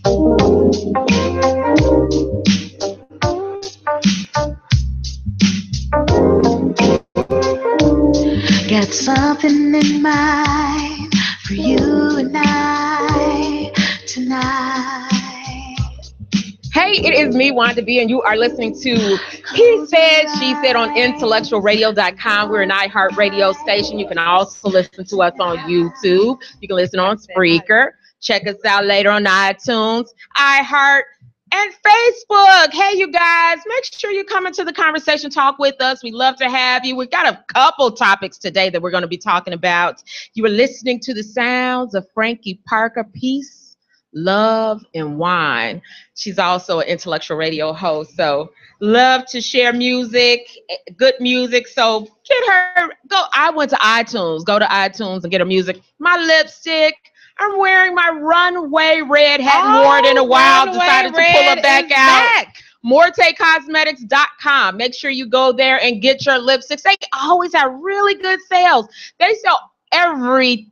Got something in mind for you and I tonight. Hey, it is me, Wanda B, and you are listening to He Said, She Said on IntellectualRadio.com. We're an iHeartRadio station. You can also listen to us on YouTube. You can listen on Spreaker. Check us out later on iTunes, iHeart, and Facebook. Hey, you guys, make sure you come into the conversation, talk with us. We'd love to have you. We've got a couple topics today that we're going to be talking about. You are listening to the sounds of Frankie Parker, Peace, Love, and Wine. She's also an intellectual radio host, so love to share music, good music. So get her, I went to iTunes, go to iTunes and get her music. My lipstick, I'm wearing my runway red, hadn't worn it in a while, decided to pull it back out. MorteCosmetics.com. Make sure you go there and get your lipsticks. They always have really good sales. They sell every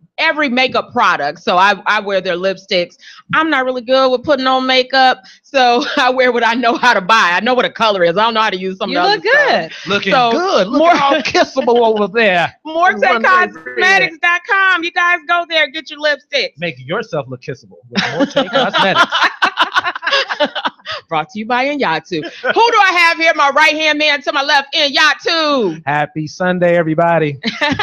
makeup product. So I wear their lipsticks. I'm not really good with putting on makeup, so I wear what I know how to buy. I know what a color is. I don't know how to use some of the other good. stuff. Looking good. Look all kissable over there. MorteCosmetics.com. You guys go there, get your lipsticks. Make yourself look kissable with Morte Cosmetics. Brought to you by Inyatu. Who do I have here? My right-hand man to my left, Inyatu. Happy Sunday, everybody. And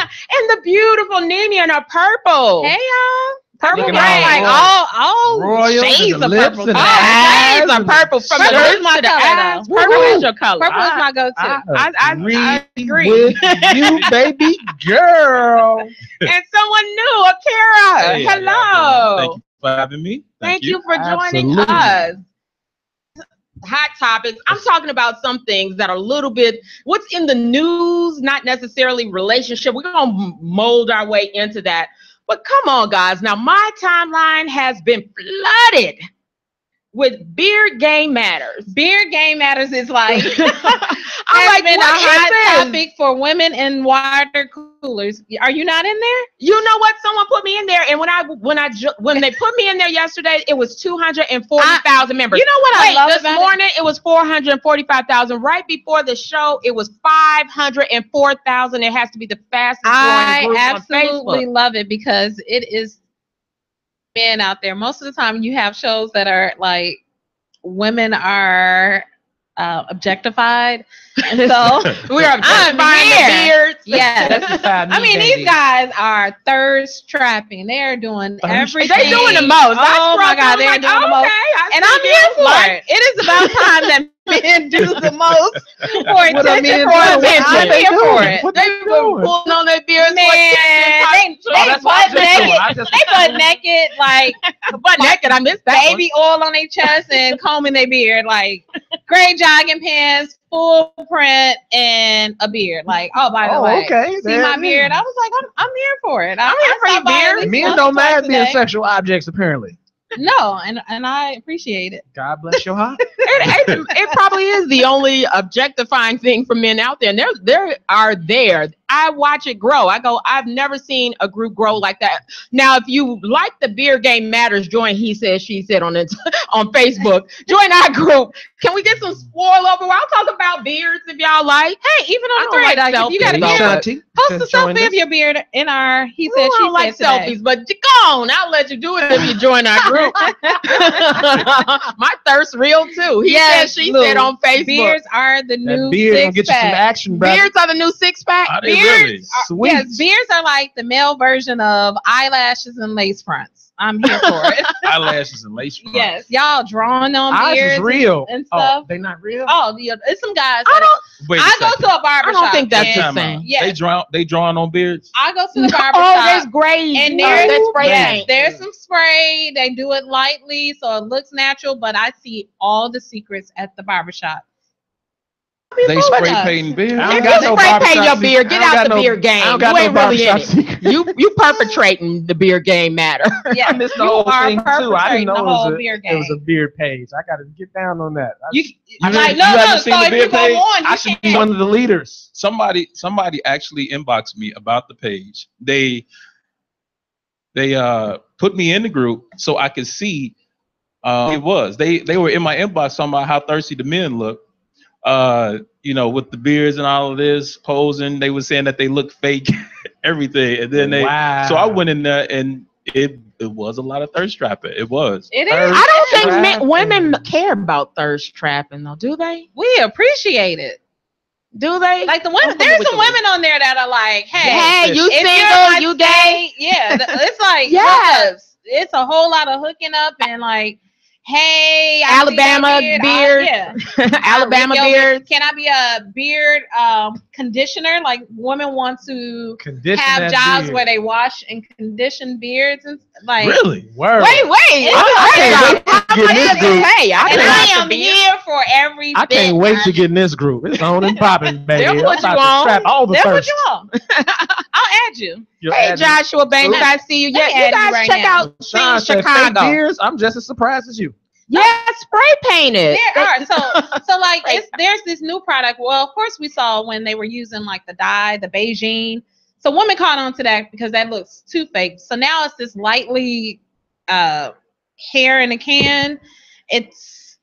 the beautiful Nini in her purple. Hey, y'all. Purple, like all shades of purple. Shades of purple from the roots to the eyes. Purple is your color. Purple is my go-to. I agree with you, baby girl. And someone new, Akira. Hey, hello. Thank you for having me. Thank you for joining us. Hot topics. I'm talking about some things that are a little bit what's in the news, not necessarily relationship. We're going to mold our way into that. But come on, guys. Now, my timeline has been flooded with Beard Game Matters. Beard Game Matters is like, I'm like, been a what hot is topic for women in water coolers. Are you not in there? You know what? Someone put me in there, and when they put me in there yesterday, it was 240,000 members. You know what I love this about morning? It was 445,000. Right before the show, it was 504,000. It has to be the fastest growing group on Facebook. I absolutely love it because it is men out there. Most of the time, you have shows that are like women are objectified, and so we're objectifying the beards. Yeah, I mean these guys are thirst trapping. They're doing everything. They're doing the most. Oh my God, they're doing the most, and I'm here for it. It is about time that men do the most for attention. I'm here for it. They were pulling on their beards. Man, they butt naked. They butt naked, like butt naked. I missed that. Baby oil on their chest and combing their beard, like gray jogging pants, full print, and a beard. Like, oh, by the way, okay. See my beard? I was like, I'm here for it. I'm here for your beard. Men don't mind being sexual objects, apparently. No, and I appreciate it. God bless your heart. It probably is the only objectifying thing for men out there. And there are there. I watch it grow. I go, I've never seen a group grow like that. Now, if you like the Beard Game Matters, join He Said, She Said on Facebook. Join our group. Can we get some spoil over? I'll talk about beards if y'all like. Hey, even on the thread, like if you got a beard, post a selfie of your beard in our He Said, She Said like today. Selfies, but go on. I'll let you do it if you join our group. My thirst real too. He said, she said on Facebook. Beards are the new beard get you some six-pack. action, brother. Beards are the new six-pack. Really? Sweet. Yes, beards are like the male version of eyelashes and lace fronts. I'm here for it. Eyelashes and lace fronts. Yes, y'all drawing on Eyes beards is real. and stuff. Oh, they not real? Oh, yeah, it's some guys. Wait a I go second. to a barbershop. I don't think that's the and- same. Yes. They drawing on beards? I go to the barbershop. Oh, there's gray. And there's spray paint. there's some spray. They do it lightly, so it looks natural. But I see all the secrets at the barbershop. They spray painting beards? I If don't got you no spray paint barbershop your beard, secret. get I don't out the got no- beard game. I don't You got no ain't really in barbershop it. secret. You perpetrating the beard game matter. Yeah, I missed the you whole are thing too. I perpetrating didn't know the whole it was beard it was a game. beard page. I got to get down on that. You haven't- like you no. haven't seen So the if you beard go page? on, I you should can. be one of the leaders. Somebody actually inboxed me about the page. They put me in the group so I could see It was. They were in my inbox talking about how thirsty the men look. You know, with the beards and all of this posing, they were saying that they look fake, everything. And then so I went in there and it was a lot of thirst trapping. It was. It is. I don't think women care about thirst trapping though, do they? We appreciate it. Do they? Like the women, there's some women on there that are like, hey, you if single, you're you gay? Yeah, it's like, Yes. it's a whole lot of hooking up and like, hey, Alabama beard. Alabama beard. Can I be a beard conditioner? Like women want to have jobs where they wash and condition beards and like. Really? Word. Wait. I am here for every. I can't wait to get in this group. It's on and popping, baby. They'll put you on. Trap all the They'll thirst. put you on. I'll add you. Hey, Joshua Banks, I see you. Yeah, you guys check out Sean said, Chicago. fake beards, I'm just as surprised as you. Yeah, spray painted. There are so like there's this new product. Well, of course we saw when they were using like the dye, the Beijing. So women caught on to that because that looks too fake. So now it's this lightly hair in a can. It's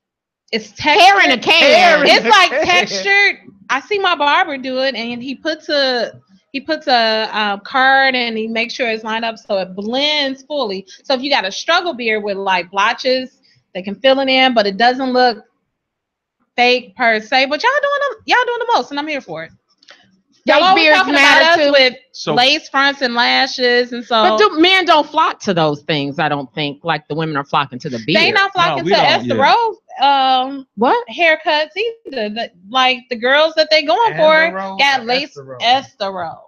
textured. Hair in a can. It's like textured. I see my barber do it, and he puts a card and he makes sure it's lined up so it blends fully. So if you got a struggle beard with like blotches, they can fill it in, but it doesn't look fake per se. But y'all doing the most, and I'm here for it. Y'all always talking about us with lace fronts and lashes, and so. But men don't flock to those things. I don't think like the women are flocking to the beard. They not flocking to Esther Rose haircuts either. Like the girls that they going for got lace Esther Rose.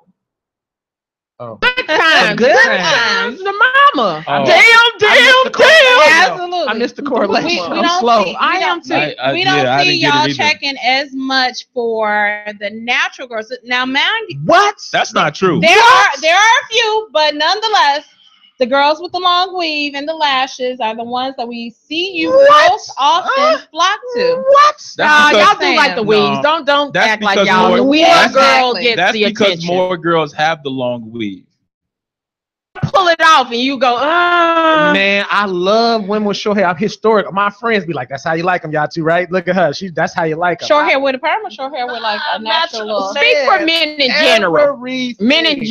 Oh. Good times. The mama. Damn. Absolutely. I missed the correlation. I'm slow. I am too. We don't see y'all checking as much for the natural girls. Now, mind you, what? That's not true. There are a few, but nonetheless, the girls with the long weave and the lashes are the ones that we see you most often flock to. What? Y'all do like the weaves. Don't act like y'all. The weave girl gets the attention. That's because more girls have the long weave. Pull it off and you go, Man, I love women with short hair. I'm historic. My friends be like, that's how you like them, y'all too, right? Look at her. That's how you like them. Short hair with a perm or short hair with like a natural look? Speak for men in general. Men in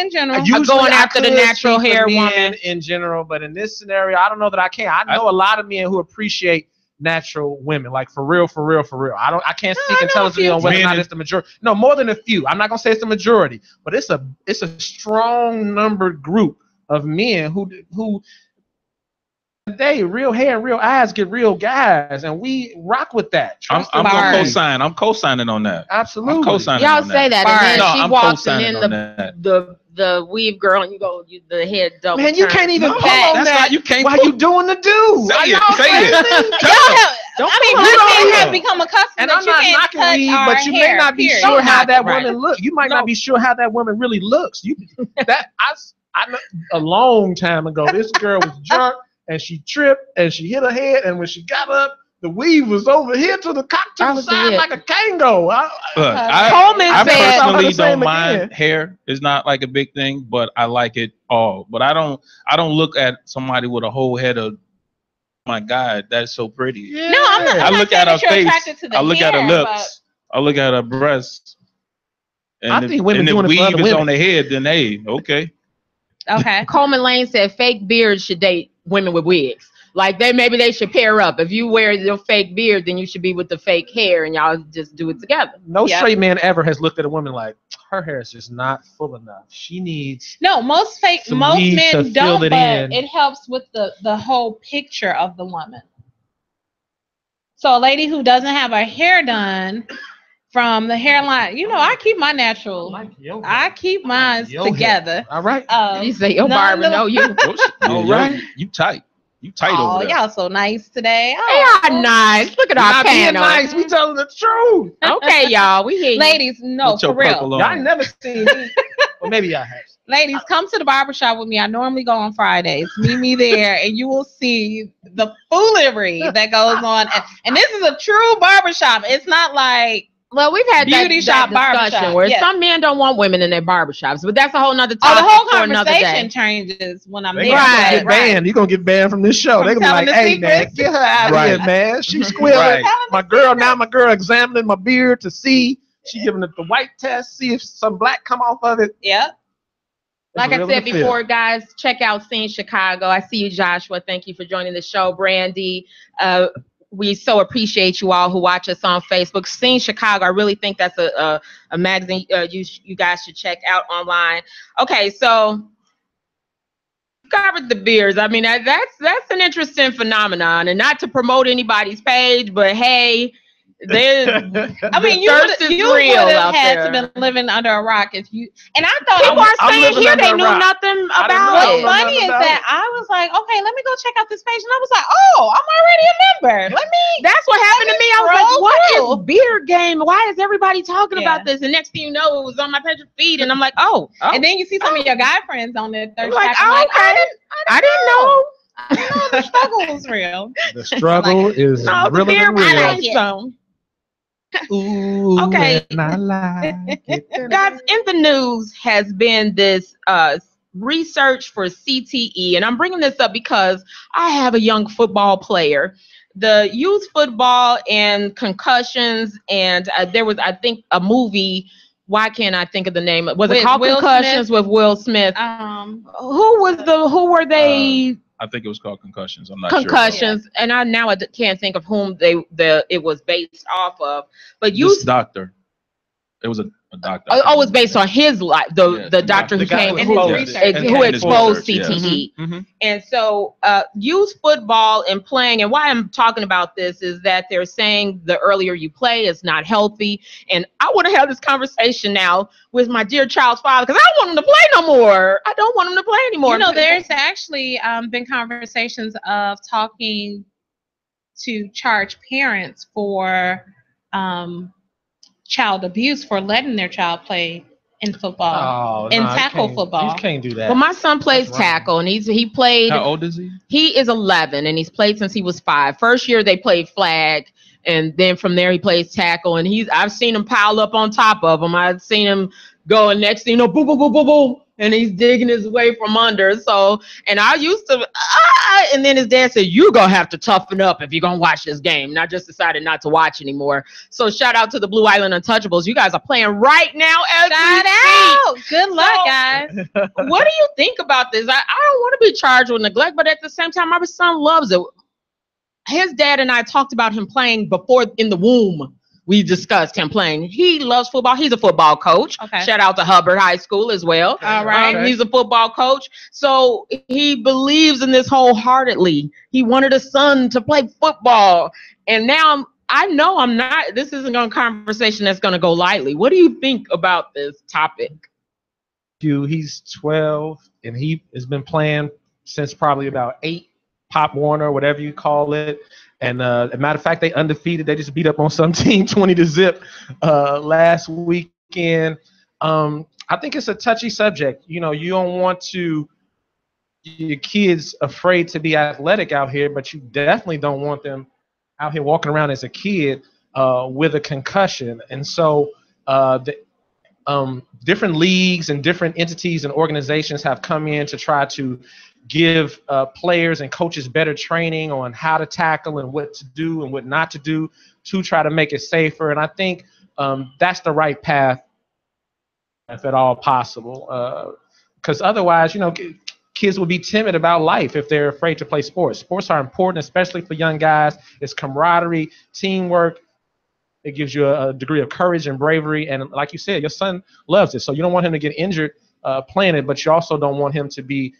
general. Usually going after the natural hair woman in general, but in this scenario, I don't know that I can. I know a lot of men who appreciate natural women, like for real. I can't speak intelligently on whether or not it's the majority. No, more than a few. I'm not gonna say it's the majority, but it's a strong numbered group of men who today real hair and real eyes get real guys, and we rock with that. I'm gonna co-sign. I'm co-signing on that. Absolutely. I'm co-signing y'all on say that, and then she walks in the weave girl, and the head double. Man, you can't even pull on that. You can't. Why you doing the do? Say it. Women have become accustomed. And I'm not knocking weave, but you may not be sure how that woman looks. You might not be sure how that woman really looks. I know a long time ago, this girl was drunk and she tripped and she hit her head, and when she got up, the weave was over here to the side like a Kango. I personally don't mind hair. It's not like a big thing, but I like it all. But I don't look at somebody with a whole head of, my God, that's so pretty. Yeah. No, I'm not. I look at her face. I look at her lips. I look at her breasts. And I think women doing it for other women. If the weave is women on their head, then hey, okay. Okay. Coleman Lane said fake beards should date women with wigs. Like maybe they should pair up. If you wear your fake beard, then you should be with the fake hair, and y'all just do it together. No straight man ever has looked at a woman like, her hair is just not full enough. She needs. No, most men don't, but it helps with the whole picture of the woman. So a lady who doesn't have her hair done from the hairline, I keep my natural. I keep mine together. All right. You say your barber know you. All right. You tight. You tight over there. Y'all so nice today. They are nice. Look at our panel. Nice. We telling the truth. Okay, y'all. We hear you. Ladies, no, for real. Y'all never seen me. Well, maybe I have. Ladies, come to the barbershop with me. I normally go on Fridays. Meet me there, and you will see the foolery that goes on. And this is a true barbershop. It's not like Well, we've had beauty shop discussion where some men don't want women in their barbershops, but that's a whole nother topic. The whole for another conversation day. changes when I'm They there. Get banned. You're gonna get banned from this show. They're gonna be like, "Hey man, get her out of here, man. She's squealing. My girl examining my beard to see. She giving it the white test, see if some black come off of it." Yep. Like I said before, guys, check out Scene Chicago. I see you, Joshua. Thank you for joining the show, Brandy. We so appreciate you all who watch us on Facebook. Scene Chicago, I really think that's a magazine you guys should check out online. Okay, so covered the beers. I mean, that's an interesting phenomenon, and not to promote anybody's page, but hey, there's I mean, you would have had to been living under a rock if you. And I thought people are saying here they knew nothing about it. What's funny is that I was like, okay, let me go check out this page, and I was like, oh, I'm already a member. That's what happened to me. I was like, what is beer game? Why is everybody talking about this? And next thing you know, it was on my page feed, and I'm like, oh. And then you see some of your guy friends on there. Like, I didn't know. I didn't know the struggle was real. The struggle is real and real. Ooh, okay. Guys, in the news has been this research for CTE, and I'm bringing this up because I have a young football player. The youth football and concussions, and there was, I think, a movie. Why can't I think of the name? Was it called Concussions with Will Smith? Who were they? I think it was called Concussions. I'm not sure. Concussions, and I can't think of whom it was based off of. But this doctor, it was a doctor. Oh, it was based on his life. The doctor who exposed CTE. Mm-hmm. And so, youth football and playing, and why I'm talking about this is that they're saying the earlier you play is not healthy. And I want to have this conversation now with my dear child's father, because I don't want him to play no more. I don't want him to play anymore. You know, there's actually been conversations of talking to charge parents for child abuse for letting their child play in football tackle football. You can't do that. Well, my son plays tackle, and he played. How old is he? He is 11, and he's played since he was 5. First year they played flag, and then from there he plays tackle, and I've seen him pile up on top of him. I've seen him go, and next thing you know, boom, boom, boom, boom, boom, and he's digging his way from under. So, and I used to, and then his dad said, "You're gonna have to toughen up if you're gonna watch this game." And I just decided not to watch anymore. So shout out to the Blue Island Untouchables. You guys are playing right now. Good luck, guys. What do you think about this? I don't want to be charged with neglect, but at the same time, my son loves it. His dad and I talked about him playing before in the womb. We discussed him playing. He loves football. He's a football coach. Okay. Shout out to Hubbard High School as well. All right. He's a football coach. So he believes in this wholeheartedly. He wanted a son to play football. And now I know this isn't a conversation that's going to go lightly. What do you think about this topic? He's 12, and he has been playing since probably about 8, Pop Warner, whatever you call it. And as a matter of fact, they undefeated. They just beat up on some team 20-0 last weekend. I think it's a touchy subject. You know, you don't want your kids afraid to be athletic out here, but you definitely don't want them out here walking around as a kid with a concussion. And so different leagues and different entities and organizations have come in to try to give players and coaches better training on how to tackle and what to do and what not to do to try to make it safer. And I think that's the right path, if at all possible. Because otherwise, you know, kids will be timid about life if they're afraid to play sports. Sports are important, especially for young guys. It's camaraderie, teamwork. It gives you a degree of courage and bravery. And like you said, your son loves it. So you don't want him to get injured playing it, but you also don't want him to be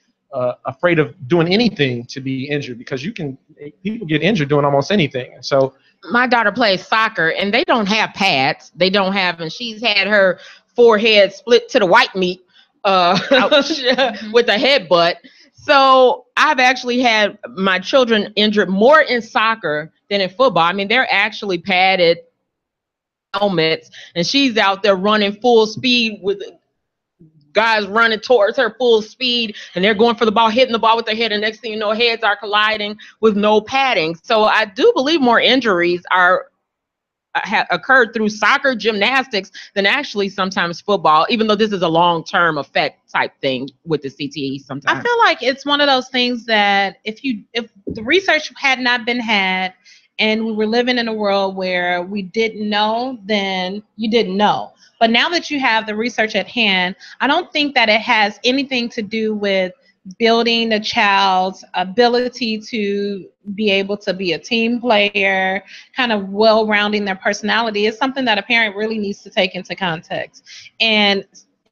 afraid of doing anything to be injured, because people get injured doing almost anything. And so my daughter plays soccer, and they don't have pads. And she's had her forehead split to the white meat with a headbutt. So I've actually had my children injured more in soccer than in football. I mean, they're actually padded helmets, and she's out there running full speed with guys running towards her full speed, and they're going for the ball, hitting the ball with their head, and next thing you know, heads are colliding with no padding. So I do believe more injuries are occurred through soccer, gymnastics, than actually sometimes football, even though this is a long-term effect type thing with the CTE sometimes. I feel like it's one of those things that if the research had not been had and we were living in a world where we didn't know, then you didn't know. But now that you have the research at hand, I don't think that it has anything to do with building a child's ability to be able to be a team player, kind of well-rounding their personality. Is something that a parent really needs to take into context. And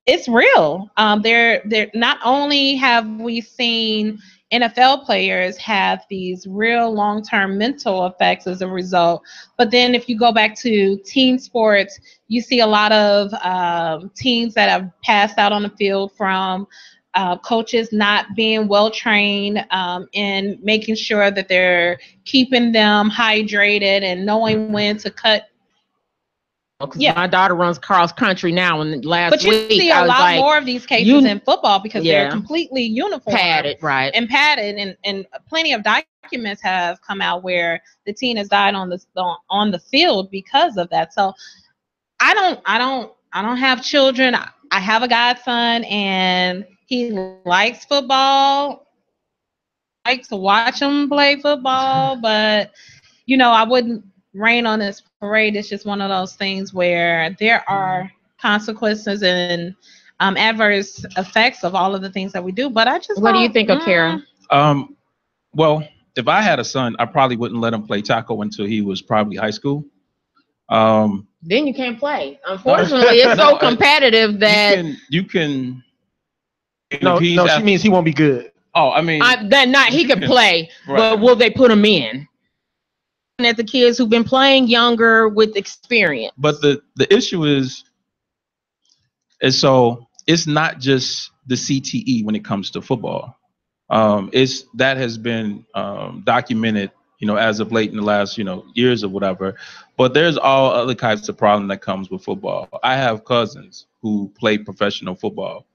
it's real. They're not only have we seen NFL players have these real long-term mental effects as a result, but then if you go back to team sports, you see a lot of teams that have passed out on the field from coaches not being well trained in making sure that they're keeping them hydrated and knowing when to cut. My daughter runs cross country now, and last week but you see a lot more of these cases in football because they're completely uniform, padded, right, and padded, and plenty of documents have come out where the teen has died on the field because of that. So I don't have children. I have a godson, and he likes football, likes to watch him play football, but I wouldn't rain on this parade. It's just one of those things where there are consequences and adverse effects of all of the things that we do. But what do you think of Karen? Well, if I had a son, I probably wouldn't let him play tackle until he was probably high school. Then you can't play. Unfortunately, it's so competitive that you can. No, she means he won't be good. Oh, I mean, he could play, right. But will they put him in? At the kids who've been playing younger with experience. But the issue is so it's not just the CTE when it comes to football. That has been documented, as of late in the last, years or whatever. But there's all other types of problem that comes with football. I have cousins who play professional football,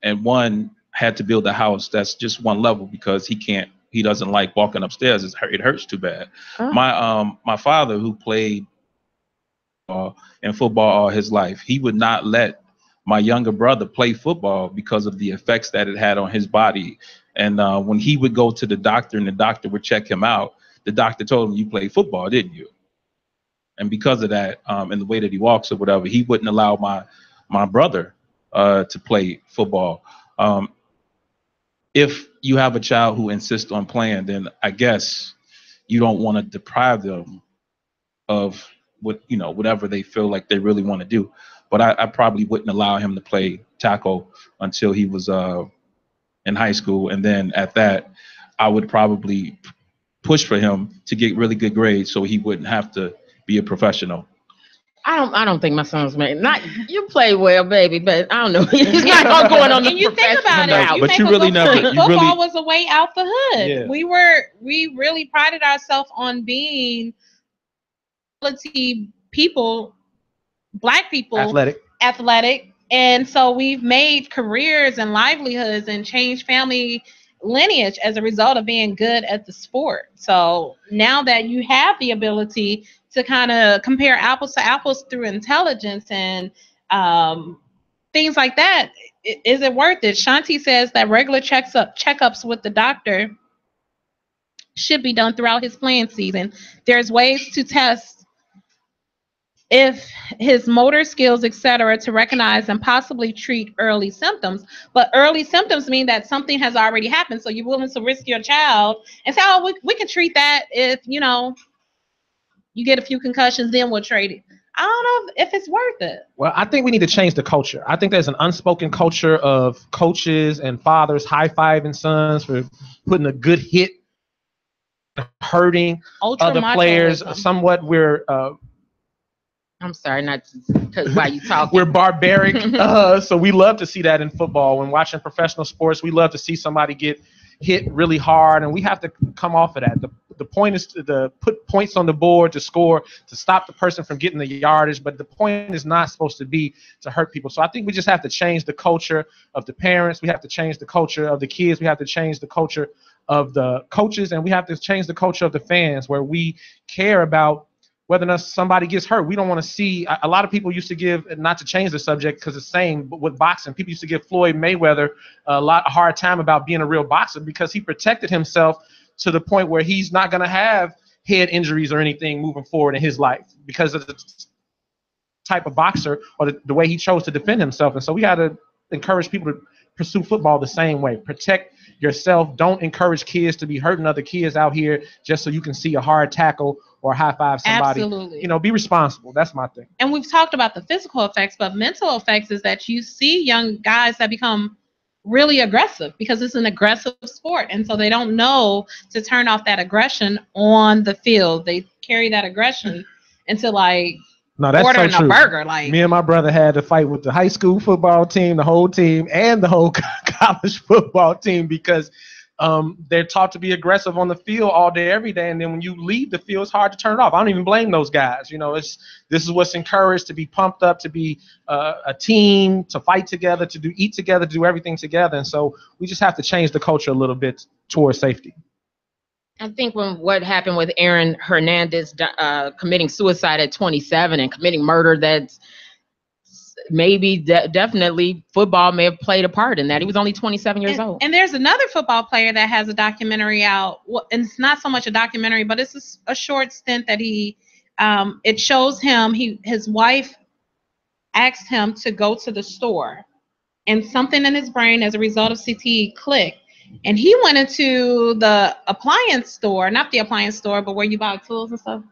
and one had to build a house that's just one level because he doesn't like walking upstairs. It hurts too bad. Oh. My father, who played in football all his life, he would not let my younger brother play football because of the effects that it had on his body. And when he would go to the doctor and the doctor would check him out, the doctor told him, "You played football, didn't you?" And because of that, and the way that he walks or whatever, he wouldn't allow my brother to play football. If you have a child who insists on playing, then I guess you don't want to deprive them of whatever they feel like they really want to do. But I probably wouldn't allow him to play tackle until he was in high school, and then at that, I would probably push for him to get really good grades so he wouldn't have to be a professional. I don't think my son's made. Not you play well, baby, but I don't know. He's not going on. And you think about it, but you really never. Football was a way out the hood. Yeah. We really prided ourselves on being people, Black people, athletic, and so we've made careers and livelihoods and changed family lineage as a result of being good at the sport. So now that you have the ability to kind of compare apples to apples through intelligence and things like that, is it worth it? Shanti says that regular checkups with the doctor should be done throughout his playing season. There's ways to test if his motor skills, etc., to recognize and possibly treat early symptoms. But early symptoms mean that something has already happened. So you're willing to risk your child and say, "Oh, we can treat that if, you get a few concussions, then we'll trade it." I don't know if it's worth it. Well, I think we need to change the culture. I think there's an unspoken culture of coaches and fathers high-fiving sons for putting a good hit, hurting other players. Somewhat we're... I'm sorry, not because while you talk. We're barbaric, so we love to see that in football. When watching professional sports, we love to see somebody get hit really hard, and we have to come off of that. The point is to put points on the board, to score, to stop the person from getting the yardage, but the point is not supposed to be to hurt people. So I think we just have to change the culture of the parents. We have to change the culture of the kids. We have to change the culture of the coaches, and we have to change the culture of the fans, where we care about whether or not somebody gets hurt. We don't want to see. A lot of people used to give, not to change the subject because it's the same, but with boxing, people used to give Floyd Mayweather a hard time about being a real boxer because he protected himself to the point where he's not going to have head injuries or anything moving forward in his life because of the type of boxer or the way he chose to defend himself. And so we got to encourage people to pursue football the same way. Protect yourself. Don't encourage kids to be hurting other kids out here just so you can see a hard tackle or high five somebody. Absolutely. You know, be responsible. That's my thing. And we've talked about the physical effects, but mental effects is that you see young guys that become really aggressive because it's an aggressive sport. And so they don't know to turn off that aggression on the field. They carry that aggression into like ordering a burger. Like me and my brother had to fight with the high school football team, the whole team, and the whole college football team because they're taught to be aggressive on the field all day, every day. And then when you leave the field, it's hard to turn it off. I don't even blame those guys. You know, this is what's encouraged, to be pumped up, to be a team, to fight together, to eat together, to do everything together. And so we just have to change the culture a little bit towards safety. I think when what happened with Aaron Hernandez committing suicide at 27 and committing murder, that's maybe definitely football may have played a part in that. He was only 27 years old. And there's another football player that has a documentary out. Well, and it's not so much a documentary, but it's a short stint that he, it shows him, his wife asked him to go to the store and something in his brain as a result of CTE clicked. And he went into the appliance store, not the appliance store, but where you buy tools and stuff.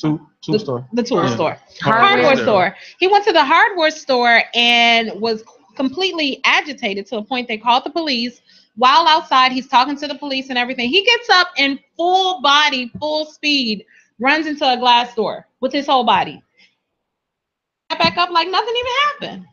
Tool store. The tool store. Hardware store. He went to the hardware store and was completely agitated to the point they called the police. While outside, he's talking to the police and everything. He gets up in full body, full speed, runs into a glass door with his whole body. Back up like nothing even happened.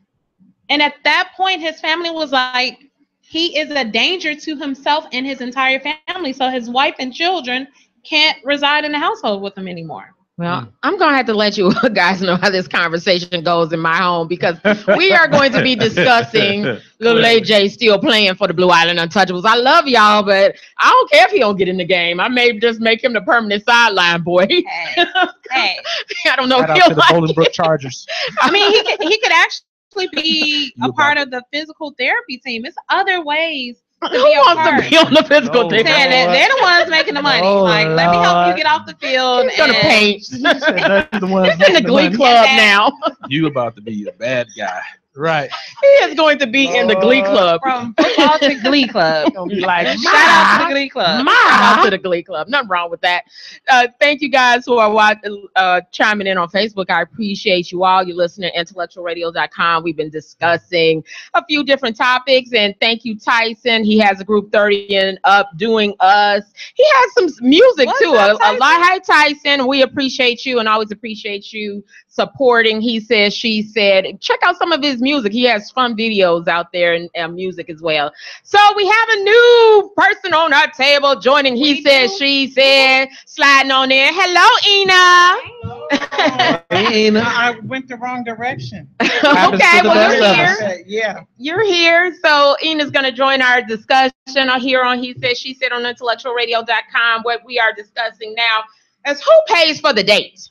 And at that point, his family was like, he is a danger to himself and his entire family. So his wife and children can't reside in the household with him anymore. Well, I'm going to have to let you guys know how this conversation goes in my home because we are going to be discussing little AJ still playing for the Blue Island Untouchables. I love y'all, but I don't care if he don't get in the game. I may just make him the permanent sideline boy. Hey. I don't know Shout if out he'll to the Bolingbrook Chargers. I mean, he could actually be a part of the physical therapy team. It's other ways to Who be a wants part. to be on the physical team? They're the ones making the money. Like, let me help you get off the field. He's going to paint. He's in the Glee money. Club now. You about to be a bad guy. Right. He is going to be in the Glee Club. From football to Glee Club. Gonna be like, Shout out to the Glee Club. Shout out to the Glee Club. Nothing wrong with that. Thank you guys who are chiming in on Facebook. I appreciate you all. You're listening to IntellectualRadio.com. We've been discussing a few different topics. And thank you, Tyson. He has a group 30 and up doing us. He has some music too. A lot. Hi, Tyson. We appreciate you and always appreciate you supporting He Said, She Said. Check out some of his music. He has fun videos out there and music as well. So we have a new person on our table joining He Said, She Said, sliding on in. Hello, Ina. Ina, I went the wrong direction. Okay, well, you're here. Yeah. You're here. So Ina's going to join our discussion here on He Said, She Said on IntellectualRadio.com. What we are discussing now is who pays for the date.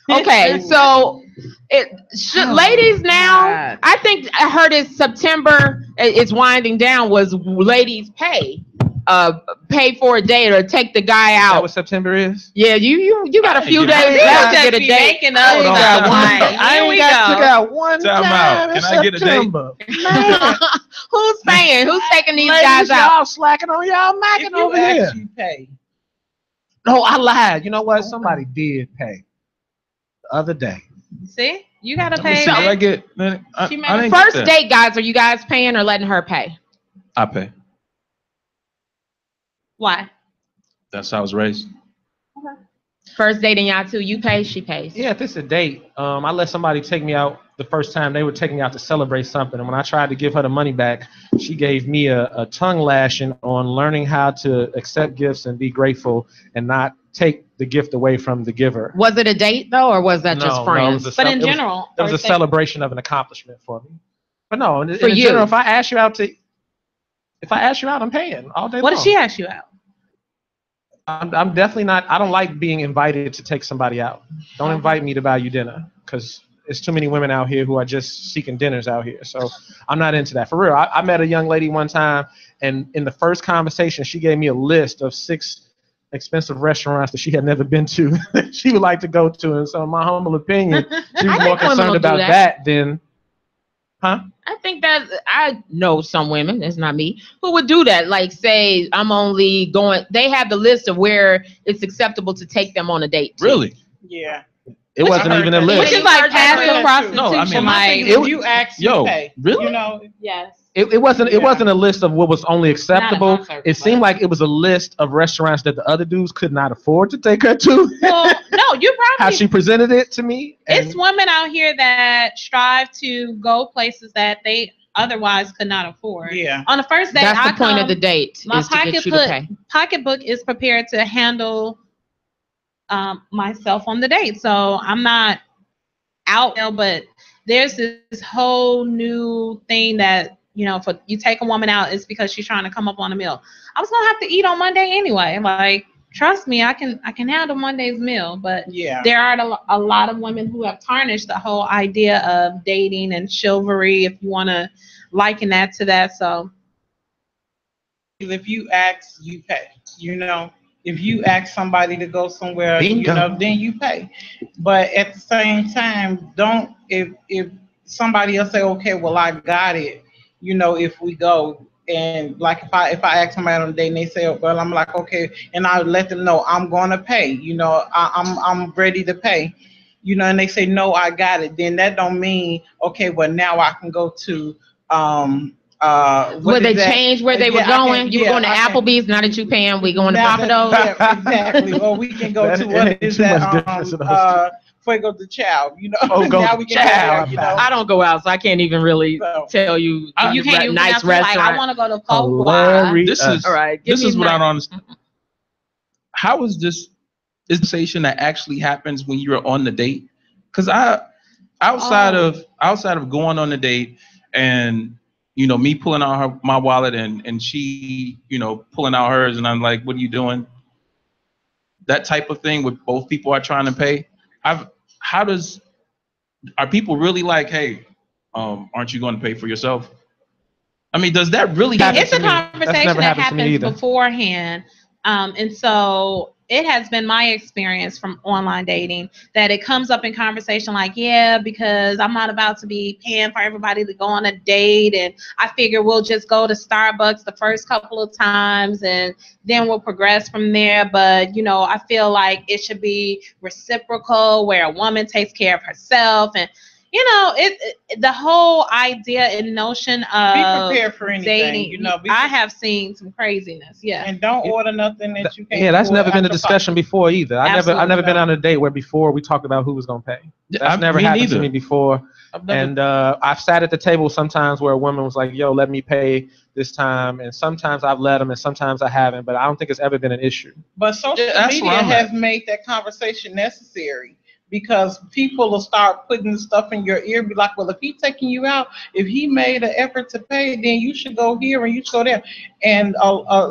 Okay, so ladies now, I think I heard it's September, it's winding down, was ladies pay for a date or take the guy out. Is that what September is? Yeah, you got a few days left to get a date. I only got one time. Can I get a date? Who's paying? Who's taking these Ladies, guys out? y'all slacking on y'all macking over here. You pay. No, I lied. You know what? Somebody did pay the other day. See? You got to pay. I didn't First date, guys, are you guys paying or letting her pay? I pay. Why? That's how I was raised. First dating y'all too, you pay, she pays. Yeah, if it's a date, I let somebody take me out the first time. They were taking me out to celebrate something, and when I tried to give her the money back, she gave me a tongue lashing on learning how to accept gifts and be grateful and not take the gift away from the giver. Was it a date though, or was that just friends? But in general, it was a celebration of an accomplishment for me. But no, in you. general, if I ask you out, I'm paying all day long. What did she ask you out? I'm definitely not. I don't like being invited to take somebody out. Don't invite me to buy you dinner because there's too many women out here who are just seeking dinners out here. So I'm not into that. For real, I met a young lady one time, and in the first conversation, she gave me a list of 6 expensive restaurants that she had never been to that she would like to go to. And so in my humble opinion, she was more concerned about that than, huh? I think that I know some women, it's not me, who would do that. Like say, I'm only going, they have the list of where it's acceptable to take them on a date. Really? Yeah. It wasn't even a list. Which is like passive prostitution. No, I mean, like, if you ask, you pay. Really? You know, yes. It wasn't a list of what was only acceptable. Not It seemed like it was a list of restaurants that the other dudes could not afford to take her to. Well, no, you probably. How she presented it to me. It's women out here that strive to go places that they otherwise could not afford. Yeah. On the first date, that's the point of the date. My is to get you to pay. pocketbook is prepared to handle myself on the date, so I'm not out there. But there's this whole new thing that, you know, for you take a woman out, it's because she's trying to come up on a meal. I was gonna have to eat on Monday anyway. Like, trust me, I can handle Monday's meal. But yeah, there are a lot of women who have tarnished the whole idea of dating and chivalry, if you want to liken that to that. So if you ask, you pay. You know, if you ask somebody to go somewhere, you know, then you pay. But at the same time, don't if somebody else say, okay, well, I got it. You know, if we go, and like if I ask somebody on a date and they say, well, I'm like, okay, and I let them know I'm gonna pay. You know, I'm ready to pay. You know, and they say, no, I got it. Then that don't mean, okay, well, now I can go to Would they change where they were going? You were going to Applebee's. Now that you paying, we going to Papados. Yeah, exactly. Or we can go to what is that? Fuego de Chow, you know. Oh, go now we can Chow. go, you know. I don't go out, so I can't even really tell you. You can't even nice restaurant. Like, I want to go to Fogo. This is all right. This is what I don't understand. How is this conversation that actually happens when you're on the date? Because outside of going on the date and, you know, me pulling out my wallet and she, you know, pulling out hers, and I'm like, what are you doing? That type of thing where both people are trying to pay. Are people really like, hey, aren't you going to pay for yourself? I mean, does that really happen? It's a conversation that happens beforehand. And so it has been my experience from online dating that it comes up in conversation like, yeah, because I'm not about to be paying for everybody to go on a date, and I figure we'll just go to Starbucks the first couple of times and then we'll progress from there. But, you know, I feel like it should be reciprocal where a woman takes care of herself. And, you know, the whole idea and notion of be prepared for anything, dating, you know. I have seen some craziness, yeah. And don't order nothing that you can't. Yeah, that's never been a discussion before either. I've never been on a date where before we talked about who was gonna pay. That's never happened to me before. And I've sat at the table sometimes where a woman was like, "Yo, let me pay this time," and sometimes I've let them, and sometimes I haven't. But I don't think it's ever been an issue. But social media has made that conversation necessary. Because people will start putting stuff in your ear, be like, well, if he's taking you out, if he made an effort to pay, then you should go here and you should go there. And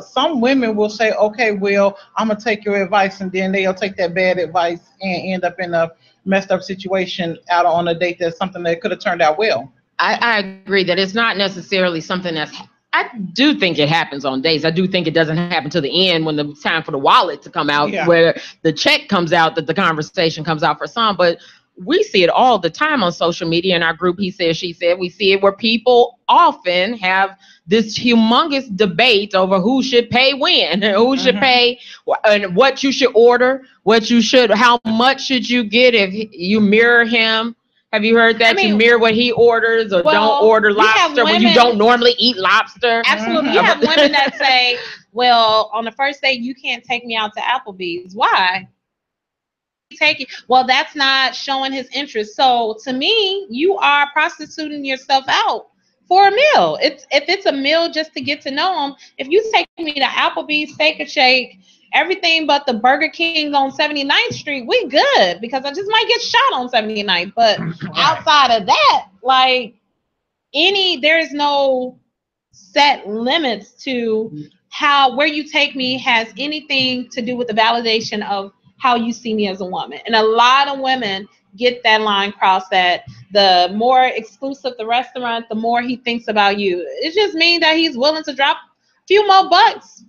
some women will say, okay, well, I'm going to take your advice, and then they'll take that bad advice and end up in a messed up situation out on a date that's something that could have turned out well. I agree that it's not necessarily something that's, I do think it happens on dates. I do think it doesn't happen to the end when the time for the wallet to come out, where the check comes out, that the conversation comes out for some. But we see it all the time on social media in our group, He Said, She Said. We see it where people often have this humongous debate over who should pay when, who should pay, and what you should order, how much should you get if you mirror him. Have you heard that? I mean, you mirror what he orders, or don't order lobster when you don't normally eat lobster. Absolutely. You have women that say, well, on the first date, you can't take me out to Applebee's. Why? Well, that's not showing his interest. So to me, you are prostituting yourself out for a meal. If it's a meal just to get to know him, if you take me to Applebee's, Steak and Shake, everything but the Burger Kings on 79th Street, we good, because I just might get shot on 79th. But outside of that, like there is no set limits to where you take me has anything to do with the validation of how you see me as a woman. And a lot of women get that line crossed, that the more exclusive the restaurant, the more he thinks about you. It just means that he's willing to drop a few more bucks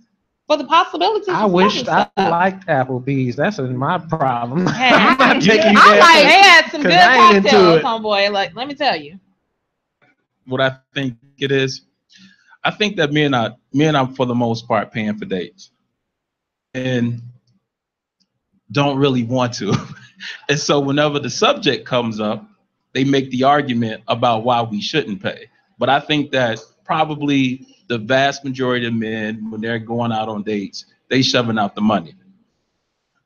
for the possibilities. I wished I liked Applebee's. That's my problem. Hey, I'm not taking you they there. had some good cocktails, homeboy. Like, let me tell you. What I think it is, I think that men are for the most part paying for dates, and don't really want to. And so whenever the subject comes up, they make the argument about why we shouldn't pay. But I think that probably the vast majority of men, when they're going out on dates, they shoving out the money.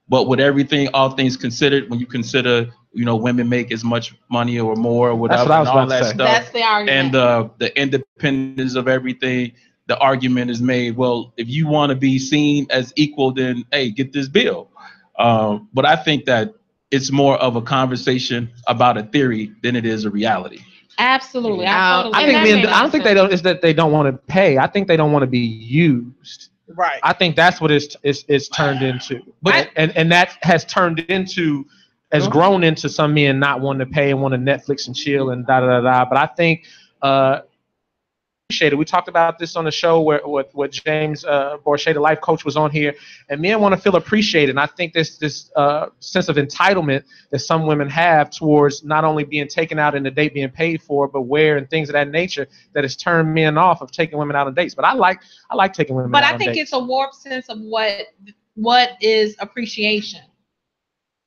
But with everything, all things considered, when you consider, women make as much money or more or whatever, and all that stuff, that's the argument. And the independence of everything, the argument is made, well, if you want to be seen as equal, then hey, get this bill. But I think that it's more of a conversation about a theory than it is a reality. Absolutely. I don't think it's that they don't want to pay. I think they don't want to be used. Right. I think that's what it's turned into. But and that has turned into, has grown into some men not wanting to pay and want to Netflix and chill and da da da da. But I think we talked about this on the show where with James Borchet, the life coach, was on here, and men want to feel appreciated. And I think this sense of entitlement that some women have towards not only being taken out in the date being paid for, but where and things of that nature, that has turned men off of taking women out on dates. But I like taking women out on dates. But I think it's a warped sense of what is appreciation.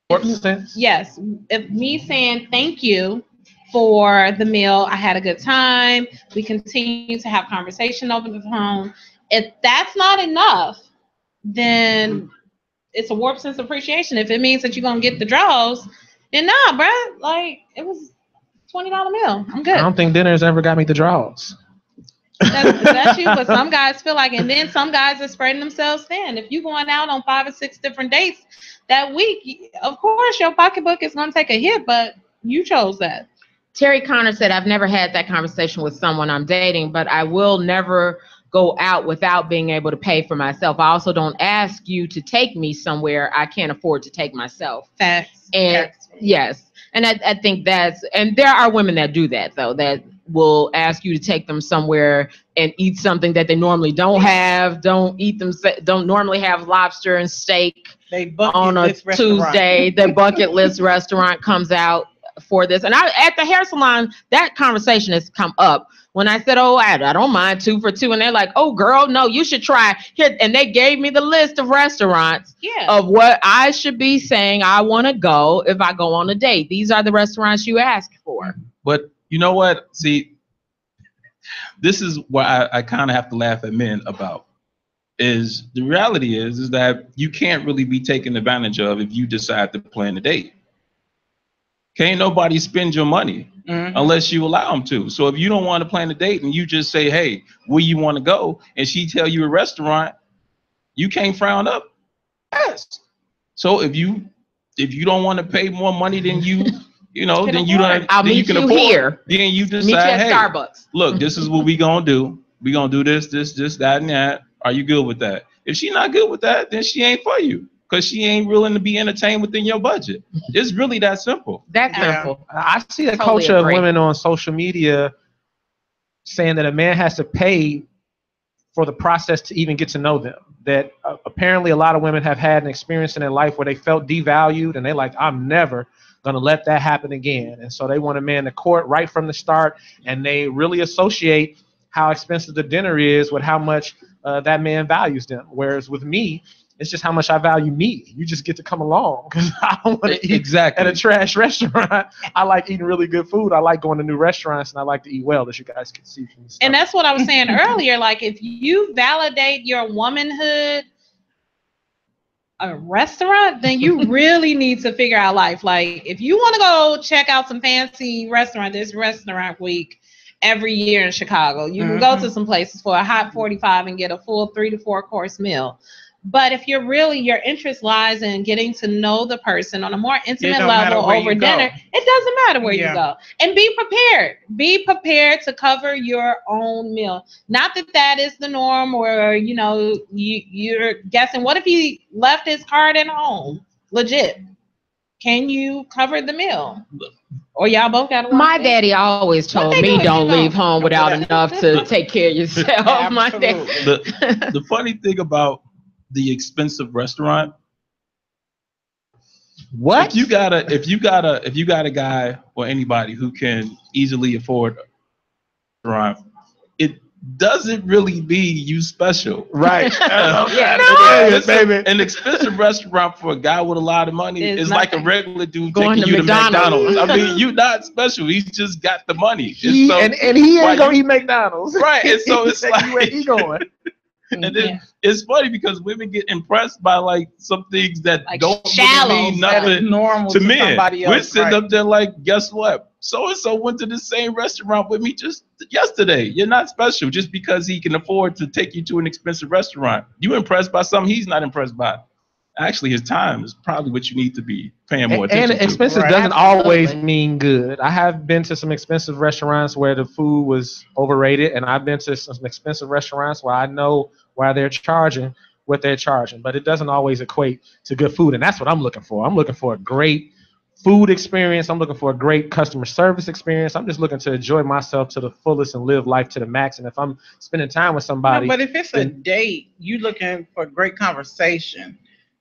Warped sense? Yes. If me saying thank you for the meal, I had a good time, we continue to have conversation over the phone. If that's not enough, then it's a warped sense of appreciation. If it means that you're gonna get the draws, then nah, bruh. Like, it was $20 meal. I'm good. I don't think dinner's ever got me the draws. That's you, but some guys feel like, and then some guys are spreading themselves thin. If you're going out on 5 or 6 different dates that week, of course your pocketbook is gonna take a hit, but you chose that. Terry Connor said, I've never had that conversation with someone I'm dating, but I will never go out without being able to pay for myself. I also don't ask you to take me somewhere I can't afford to take myself. Facts. And yes. And I think and there are women that do that, though, that will ask you to take them somewhere and eat something that they normally don't normally have lobster and steak on a Tuesday. The bucket list restaurant comes out for this. And at the hair salon, that conversation has come up when I said, oh, I don't mind 2 for $2. And they're like, oh, girl, no, you should try here. And they gave me the list of restaurants of what I should be saying I want to go if I go on a date. These are the restaurants you asked for. But you know what? See, this is what I kind of have to laugh at men about. Is the reality is that you can't really be taken advantage of if you decide to plan a date. Can't nobody spend your money unless you allow them to. So if you don't want to plan a date and you just say, hey, where you want to go, and she tell you a restaurant, you can't frown up. Yes. So if you don't want to pay more money than you then you don't. I'll meet you here. Then you decide, meet you at hey, Starbucks. Look, this is what we gonna do. We gonna do this, that, and that. Are you good with that? If she's not good with that, then she ain't for you. Because she ain't willing to be entertained within your budget. It's really that simple. That's simple. I see a culture of women on social media saying that a man has to pay for the process to even get to know them. That apparently a lot of women have had an experience in their life where they felt devalued, and they're like, I'm never going to let that happen again. And so they want a man to court right from the start, and they really associate how expensive the dinner is with how much that man values them. Whereas with me, it's just how much I value me. You just get to come along because I don't want to eat at a trash restaurant. I like eating really good food. I like going to new restaurants, and I like to eat well, as you guys can see from this. And that's what I was saying earlier. Like, if you validate your womanhood a restaurant, then you really need to figure out life. Like, if you want to go check out some fancy restaurant, this restaurant week every year in Chicago, you can go to some places for a hot 45 and get a full 3 to 4 course meal. But if your interest lies in getting to know the person on a more intimate level over dinner, it doesn't matter where you go. And be prepared. Be prepared to cover your own meal. Not that is the norm, or you're guessing. What if he left his card at home? Legit. Can you cover the meal? Or y'all both got to. My daddy always told me don't leave home without enough to take care of yourself. My daddy. The funny thing about the expensive restaurant, if you got a guy or anybody who can easily afford a restaurant, it doesn't really mean you special, right? Baby. An expensive restaurant for a guy with a lot of money is like a regular dude going taking you to McDonald's. I mean, you're not special. He's just got the money, and he ain't gonna eat McDonald's, right? And so it's like where he going. And then it's funny because women get impressed by like some things that like don't really mean nothing normal to men. We're sitting up there like, guess what? So and so went to the same restaurant with me just yesterday. You're not special just because he can afford to take you to an expensive restaurant. You impressed by something he's not impressed by. Actually, his time is probably what you need to be paying more attention to. And expensive doesn't always mean good. I have been to some expensive restaurants where the food was overrated, and I've been to some expensive restaurants where I know why they're charging what they're charging, but it doesn't always equate to good food, and that's what I'm looking for. I'm looking for a great food experience. I'm looking for a great customer service experience. I'm just looking to enjoy myself to the fullest and live life to the max. And if I'm spending time with somebody, but if it's a date, you looking for great conversation.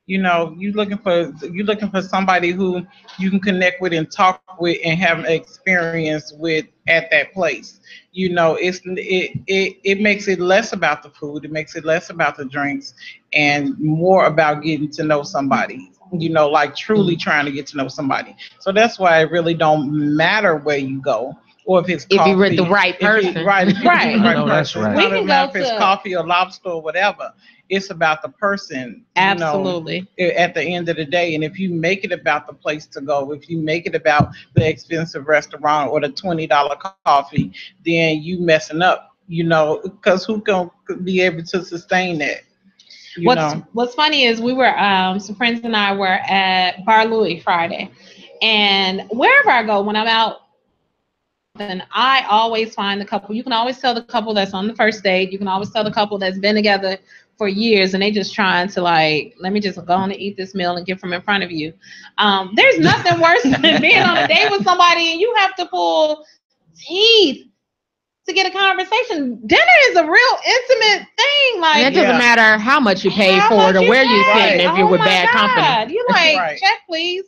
You're looking for somebody who you can connect with and talk with and have an experience with at that place. It makes it less about the food, it makes it less about the drinks, and more about getting to know somebody. Like truly trying to get to know somebody. So that's why it really don't matter where you go. Or if it's coffee, if you're with the right person. That's right. We can go if it's coffee or lobster or whatever. It's about the person. Absolutely. At the end of the day. And if you make it about the place to go, if you make it about the expensive restaurant or the $20 coffee, then you messing up, because who can be able to sustain that? What's funny is we were some friends and I were at Bar Louie Friday, and wherever I go when I'm out, then I always find the couple. You can always tell the couple that's on the first date. You can always tell the couple that's been together for years and they just trying to like, let me just go on and eat this meal and get from in front of you. There's nothing worse than being on a date with somebody and you have to pull teeth to get a conversation. Dinner is a real intimate thing. Like, and it doesn't matter how much you pay for it or where you sit if you're with bad company. You're like, check please.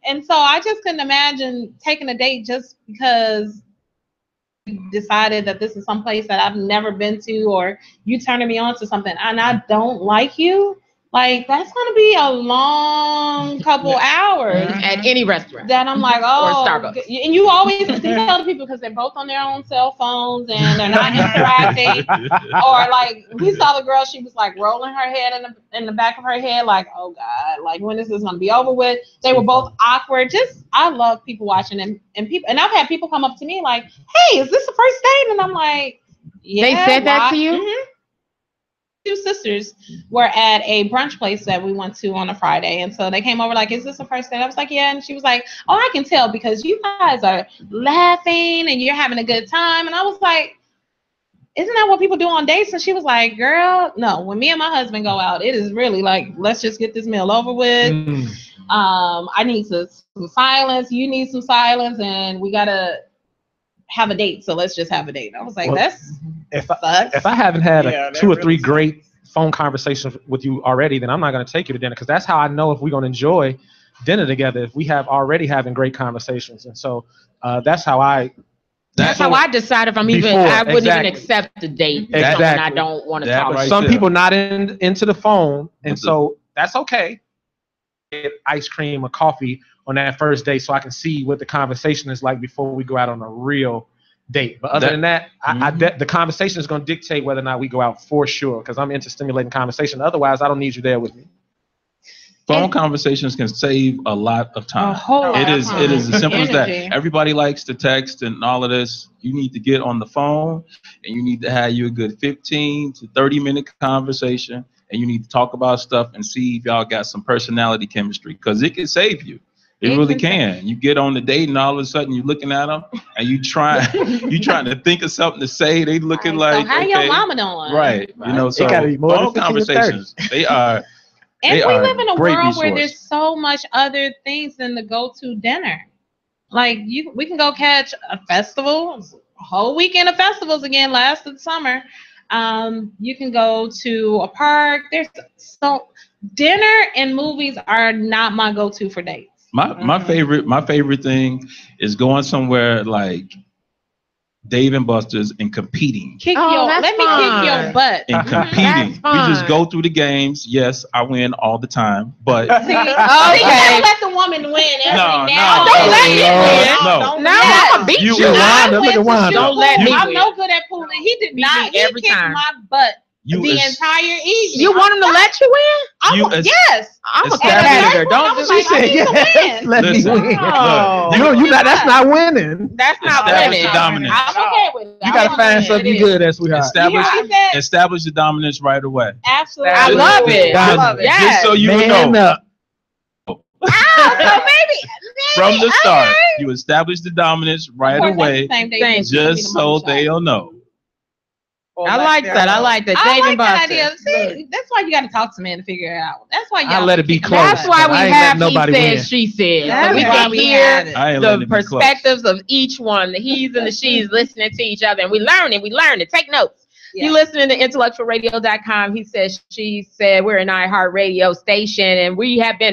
And so I just couldn't imagine taking a date just because you decided that this is some place that I've never been to, or you turning me on to something and I don't like you. Like, that's going to be a long couple hours. At any restaurant. That I'm like, oh. Or Starbucks. And you always tell the people because they're both on their own cell phones and they're not interacting. Or like, we saw the girl, she was like rolling her head in the back of her head, like, oh God, like when is this going to be over with? They were both awkward. I love people watching and people, and I've had people come up to me like, hey, is this the first date? And I'm like, yeah. They said that to you? Mm-hmm. Two sisters were at a brunch place that we went to on a Friday, and so they came over like, is this the first date? I was like, yeah. And she was like, oh, I can tell because you guys are laughing and you're having a good time. And I was like, isn't that what people do on dates? And she was like, girl, no, when me and my husband go out, it is really like, let's just get this meal over with. I need some silence, you need some silence, and we gotta have a date, so let's just have a date. I was like, if I haven't had two or three great phone conversations with you already, then I'm not going to take you to dinner, because that's how I know if we're going to enjoy dinner together, if we have already having great conversations. And so that's how I decide if I'm I wouldn't even accept a date. Exactly. I don't want to talk. Some people not into the phone, and so that's okay. Get ice cream or coffee on that first date so I can see what the conversation is like before we go out on a real date. But other than that, the conversation is going to dictate whether or not we go out for sure, because I'm into stimulating conversation. Otherwise, I don't need you there with me. Phone conversations can save a lot of time. It is as simple as that. Everybody likes to text and all of this. You need to get on the phone and you need to have you a good 15 to 30 minute conversation. and you need to talk about stuff and see if y'all got some personality chemistry, because it can save you. It really can. You get on the date and all of a sudden you're looking at them and you trying to think of something to say. They looking like, so how your mama doing? Right. You know, so it gotta be more all than conversations. They are. And we live in a world resource. where there's so much other things than the go-to dinner. Like we can go catch a festival, a whole weekend of festivals again last summer. You can go to a park. Dinner and movies are not my go-to for dates. My favorite thing is going somewhere like Dave and Buster's and competing. Let me kick your butt. And competing. We just go through the games. Yes, I win all the time, but see, don't let the woman win every now. Don't let me win. No, I'm beat you. Don't let me win. I'm no good at pulling. He did not. He kicked my butt. The entire evening. You want him to let you win? Yes. I'm a competitor. Don't she say yes. Let me win. That's not winning. That's not winning. The dominance. I'm okay with it. You gotta find something you good at, sweetheart. Establish the dominance right away. Absolutely. I love it. I love it. Just so you know. So maybe from the start, you establish the dominance right away, just so they'll know. I like that. I like that. I like that idea. See, that's why you got to talk to men to figure it out. That's why I let it be close. That's why we have he said, she said. So we can hear the perspectives of each one, the he's and the she's listening to each other, and we learn it. Take notes. You listening to IntellectualRadio.com. He says, she said, we're an iHeartRadio station, and we've been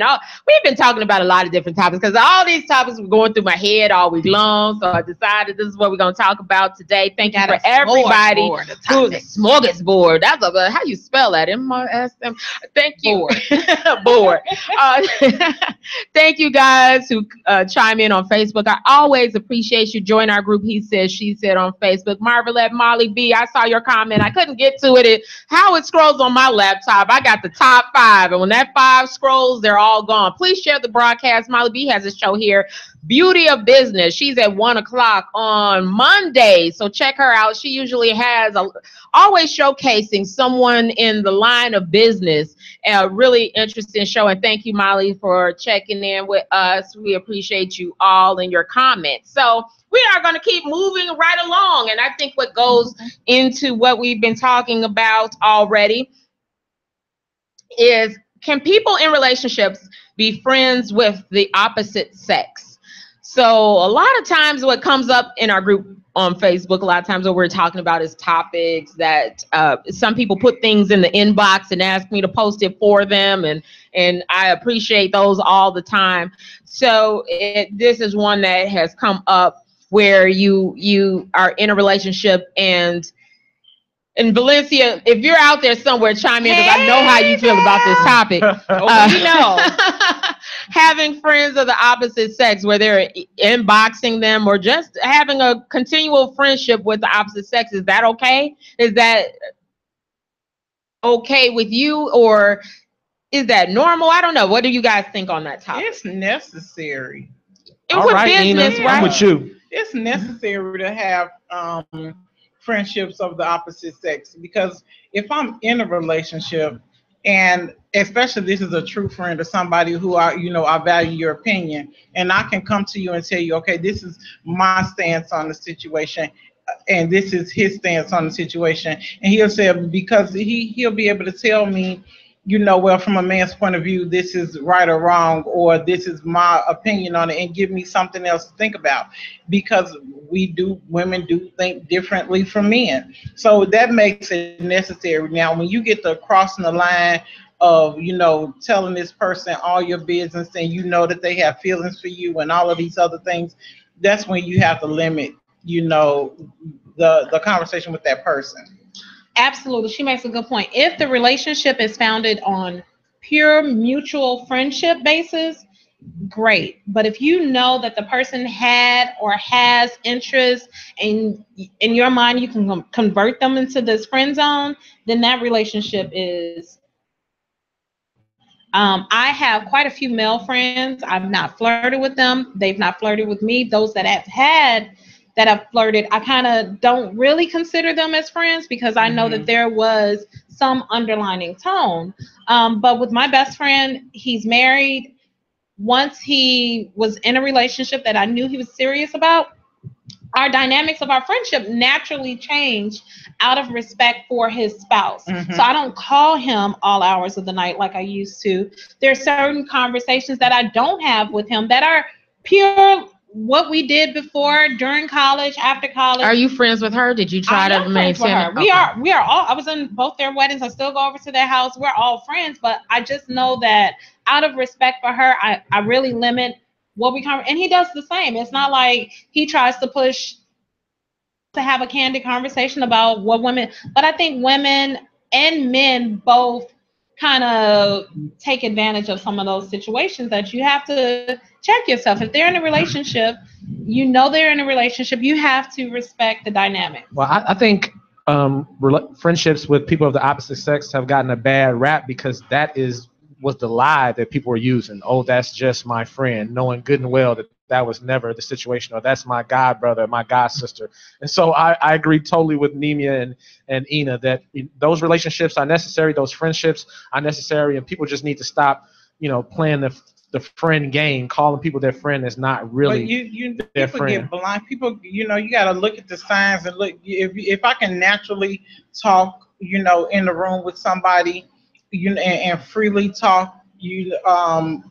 talking about a lot of different topics, because all these topics were going through my head all week long. So I decided this is what we're going to talk about today. Thank you for everybody. Smorgasbord. That's how you spell that? M-R-S-M. Thank you. Board. Thank you guys who chime in on Facebook. I always appreciate you. Join our group. He said, she said on Facebook. Marvelette Molly B. I saw your comment. I couldn't get to it. How it scrolls on my laptop, I got the top 5, and when that 5 scrolls, they're all gone. Please share the broadcast. Molly B has a show here, Beauty of Business. She's at 1:00 on Monday, so check her out. She usually has always showcasing someone in the line of business. A really interesting show, and thank you, Molly, for checking in with us. We appreciate you all and your comments. So we are going to keep moving right along, and I think what goes into what we've been talking about already is, can people in relationships be friends with the opposite sex? So a lot of times what comes up in our group on Facebook, a lot of times what we're talking about is topics that some people put things in the inbox and ask me to post it for them, and I appreciate those all the time. So this is one that has come up where you are in a relationship, and Valencia, if you're out there somewhere, chime in, because I know how you feel about this topic. Having friends of the opposite sex, where they're inboxing them or just having a continual friendship with the opposite sex, is that okay? Is that okay with you, or is that normal? I don't know. What do you guys think on that topic? It's necessary. And with business, right? I'm with you. It's necessary to have friendships of the opposite sex, because if I'm in a relationship, and especially this is a true friend or somebody who I value your opinion, and I can come to you and tell you, okay, this is my stance on the situation, and this is his stance on the situation, and he'll say, because he'll be able to tell me, well, from a man's point of view, this is right or wrong, or this is my opinion on it, and give me something else to think about, because women do think differently from men. So that makes it necessary. Now, when you get to crossing the line of, telling this person all your business, and that they have feelings for you and all of these other things, that's when you have to limit, the conversation with that person. Absolutely. She makes a good point. If the relationship is founded on pure mutual friendship basis, great. But if you know that the person had or has interest, and in your mind you can convert them into this friend zone, then that relationship is... I have quite a few male friends. I've not flirted with them. They've not flirted with me. Those that have had that have flirted, I kind of don't really consider them as friends because I know that there was some underlining tone. But with my best friend, he's married. Once he was in a relationship that I knew he was serious about, our dynamics of our friendship naturally changed out of respect for his spouse. So I don't call him all hours of the night like I used to. There's certain conversations that I don't have with him that are pure what we did before, during college, after college. Are you friends with her? Did you try to maintain it? We are all, I was in both their weddings. I still go over to their house. We're all friends, but I just know that out of respect for her, I really limit what we come, and he does the same. It's not like he tries to push to have a candid conversation about what women, but I think women and men both kind of take advantage of some of those situations that you have to check yourself. If they're in a relationship, you know they're in a relationship, you have to respect the dynamic. Well, I think friendships with people of the opposite sex have gotten a bad rap because was the lie that people were using. Oh, that's just my friend, knowing good and well that was never the situation, or that's my god brother, my god sister. And so I agree totally with Nemia and Ina that those relationships are necessary, those friendships are necessary, and people just need to stop, playing the friend game, calling people their friend is not really their people friend. Get blind. People, you got to look at the signs and look. If I can naturally talk, in the room with somebody, and freely talk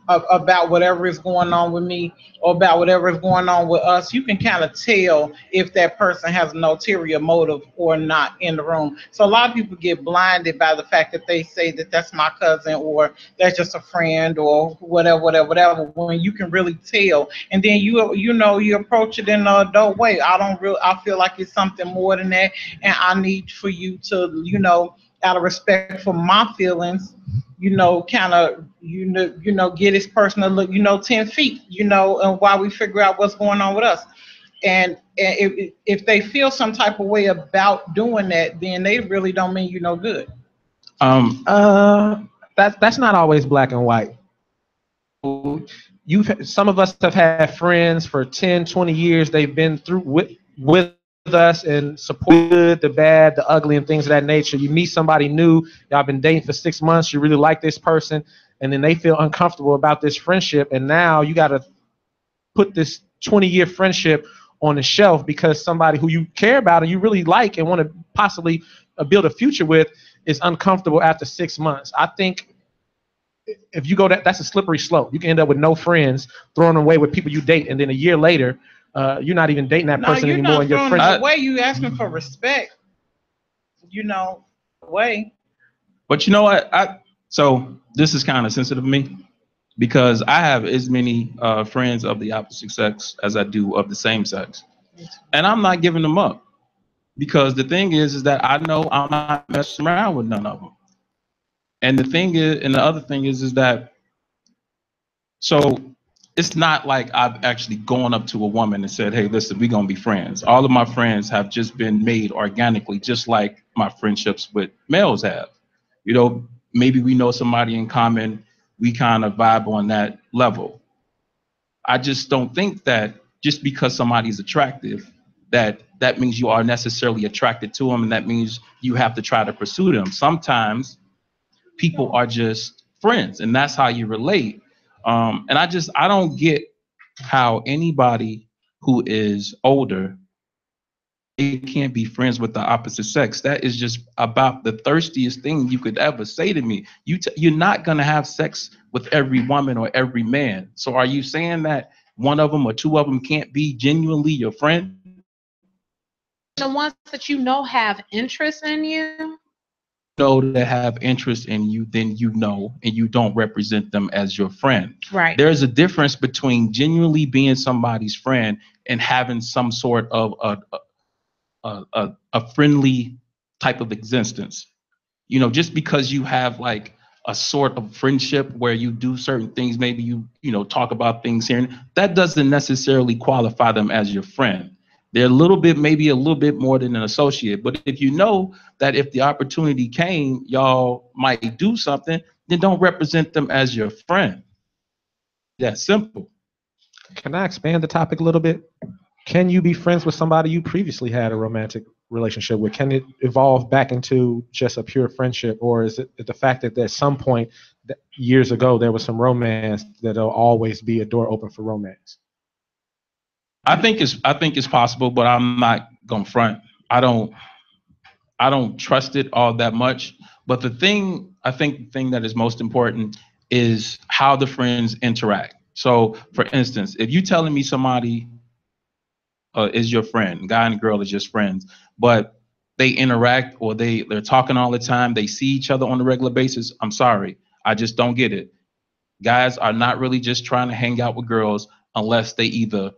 about whatever is going on with me or about whatever is going on with us, you can kind of tell if that person has an ulterior motive or not in the room. So a lot of people get blinded by the fact that they say that that's my cousin or that's just a friend or whatever, when you can really tell. And then you approach it in an adult way. I feel like it's something more than that, and I need for you to, out of respect for my feelings, kind of, get this person to look, 10 feet, and while we figure out what's going on with us. And if they feel some type of way about doing that, then they really don't mean you no good. That's not always black and white. Some of us have had friends for 10, 20 years. They've been through with us and support the bad, the ugly, and things of that nature. You meet somebody new, y'all been dating for 6 months, you really like this person, and then they feel uncomfortable about this friendship, and now you got to put this 20-year friendship on the shelf because somebody who you care about and you really like and want to possibly build a future with is uncomfortable after 6 months. I think if you go that's a slippery slope. You can end up with no friends, throwing away with people you date, and then a year later, you're not even dating that person anymore. And your friends away. You asking for respect, way. But you know what? So this is kind of sensitive to me because I have as many friends of the opposite sex as I do of the same sex, and I'm not giving them up because the thing is that I know I'm not messing around with none of them. And the thing is, and the other thing is that so. It's not like I've actually gone up to a woman and said, hey, listen, we're going to be friends. All of my friends have just been made organically, just like my friendships with males have. Maybe we know somebody in common. We kind of vibe on that level. I just don't think that just because somebody's attractive, that means you are necessarily attracted to them. And that means you have to try to pursue them. Sometimes people are just friends and that's how you relate. And I don't get how anybody who is older, they can't be friends with the opposite sex. That is just about the thirstiest thing you could ever say to me. You're not going to have sex with every woman or every man. So are you saying that one of them or two of them can't be genuinely your friend? The ones that have interest in you. That have interest in you, then and you don't represent them as your friend. Right. There's a difference between genuinely being somebody's friend and having some sort of a friendly type of existence. Just because you have like a sort of friendship where you do certain things, maybe you talk about things here, and that doesn't necessarily qualify them as your friend. They're maybe a little bit more than an associate. But if you know that if the opportunity came, y'all might do something, then don't represent them as your friend. That's simple. Can I expand the topic a little bit? can you be friends with somebody you previously had a romantic relationship with? Can it evolve back into just a pure friendship, or is it the fact that at some point years ago there was some romance that there'll always be a door open for romance? I think it's possible, but I'm not gonna front. I don't trust it all that much. But the thing that is most important is how the friends interact. So, for instance, if you telling me somebody is your friend, guy and girl is just friends, but they interact or they're talking all the time, they see each other on a regular basis, I'm sorry, I just don't get it. Guys are not really just trying to hang out with girls unless they either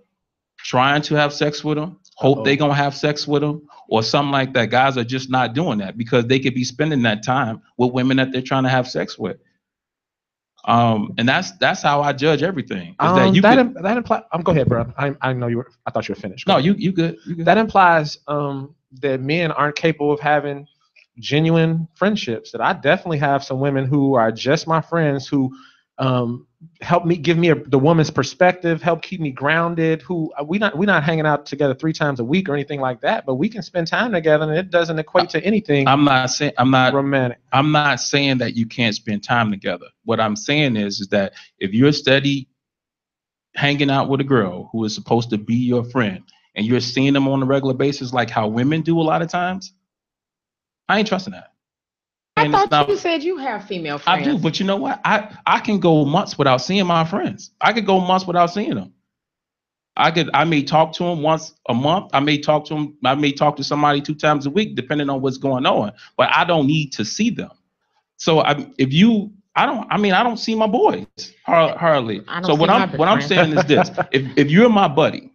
trying to have sex with them, hope they gonna have sex with them, or something like that. Guys are just not doing that because they could be spending that time with women that they're trying to have sex with. And that's how I judge everything. Is that you that implies? Go ahead, bro. I know you were. I thought you were finished. No, you good. You good. That implies that men aren't capable of having genuine friendships. That I definitely have some women who are just my friends who help me, give me the woman's perspective, help keep me grounded. Who we're not hanging out together 3 times a week or anything like that, but we can spend time together, and it doesn't equate to anything. I'm not romantic. I'm not saying that you can't spend time together. What I'm saying is that if you're steady hanging out with a girl who is supposed to be your friend, and you're seeing them on a regular basis, like how women do a lot of times, I ain't trusting that. I thought you said you have female friends. I do, but you know what? I can go months without seeing my friends. I could go months without seeing them. I may talk to them once a month. I may talk to somebody 2 times a week, depending on what's going on. But I don't need to see them. So I don't see my boys hardly. So what I'm saying is this: if you're my buddy,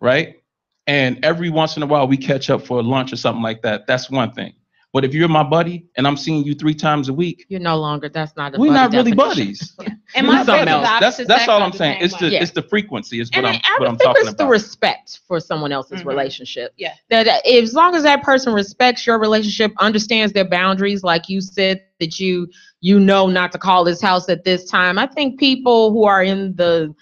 right, and every once in a while we catch up for lunch or something like that, that's one thing. But if you're my buddy and I'm seeing you 3 times a week, you're no longer. That's not. We're not really buddies. Yeah. And my that's all I'm saying. It's the frequency is what I'm talking about. The respect for someone else's relationship. Yeah. That as long as that person respects your relationship, understands their boundaries, like you said, that you know not to call this house at this time. I think people who are in the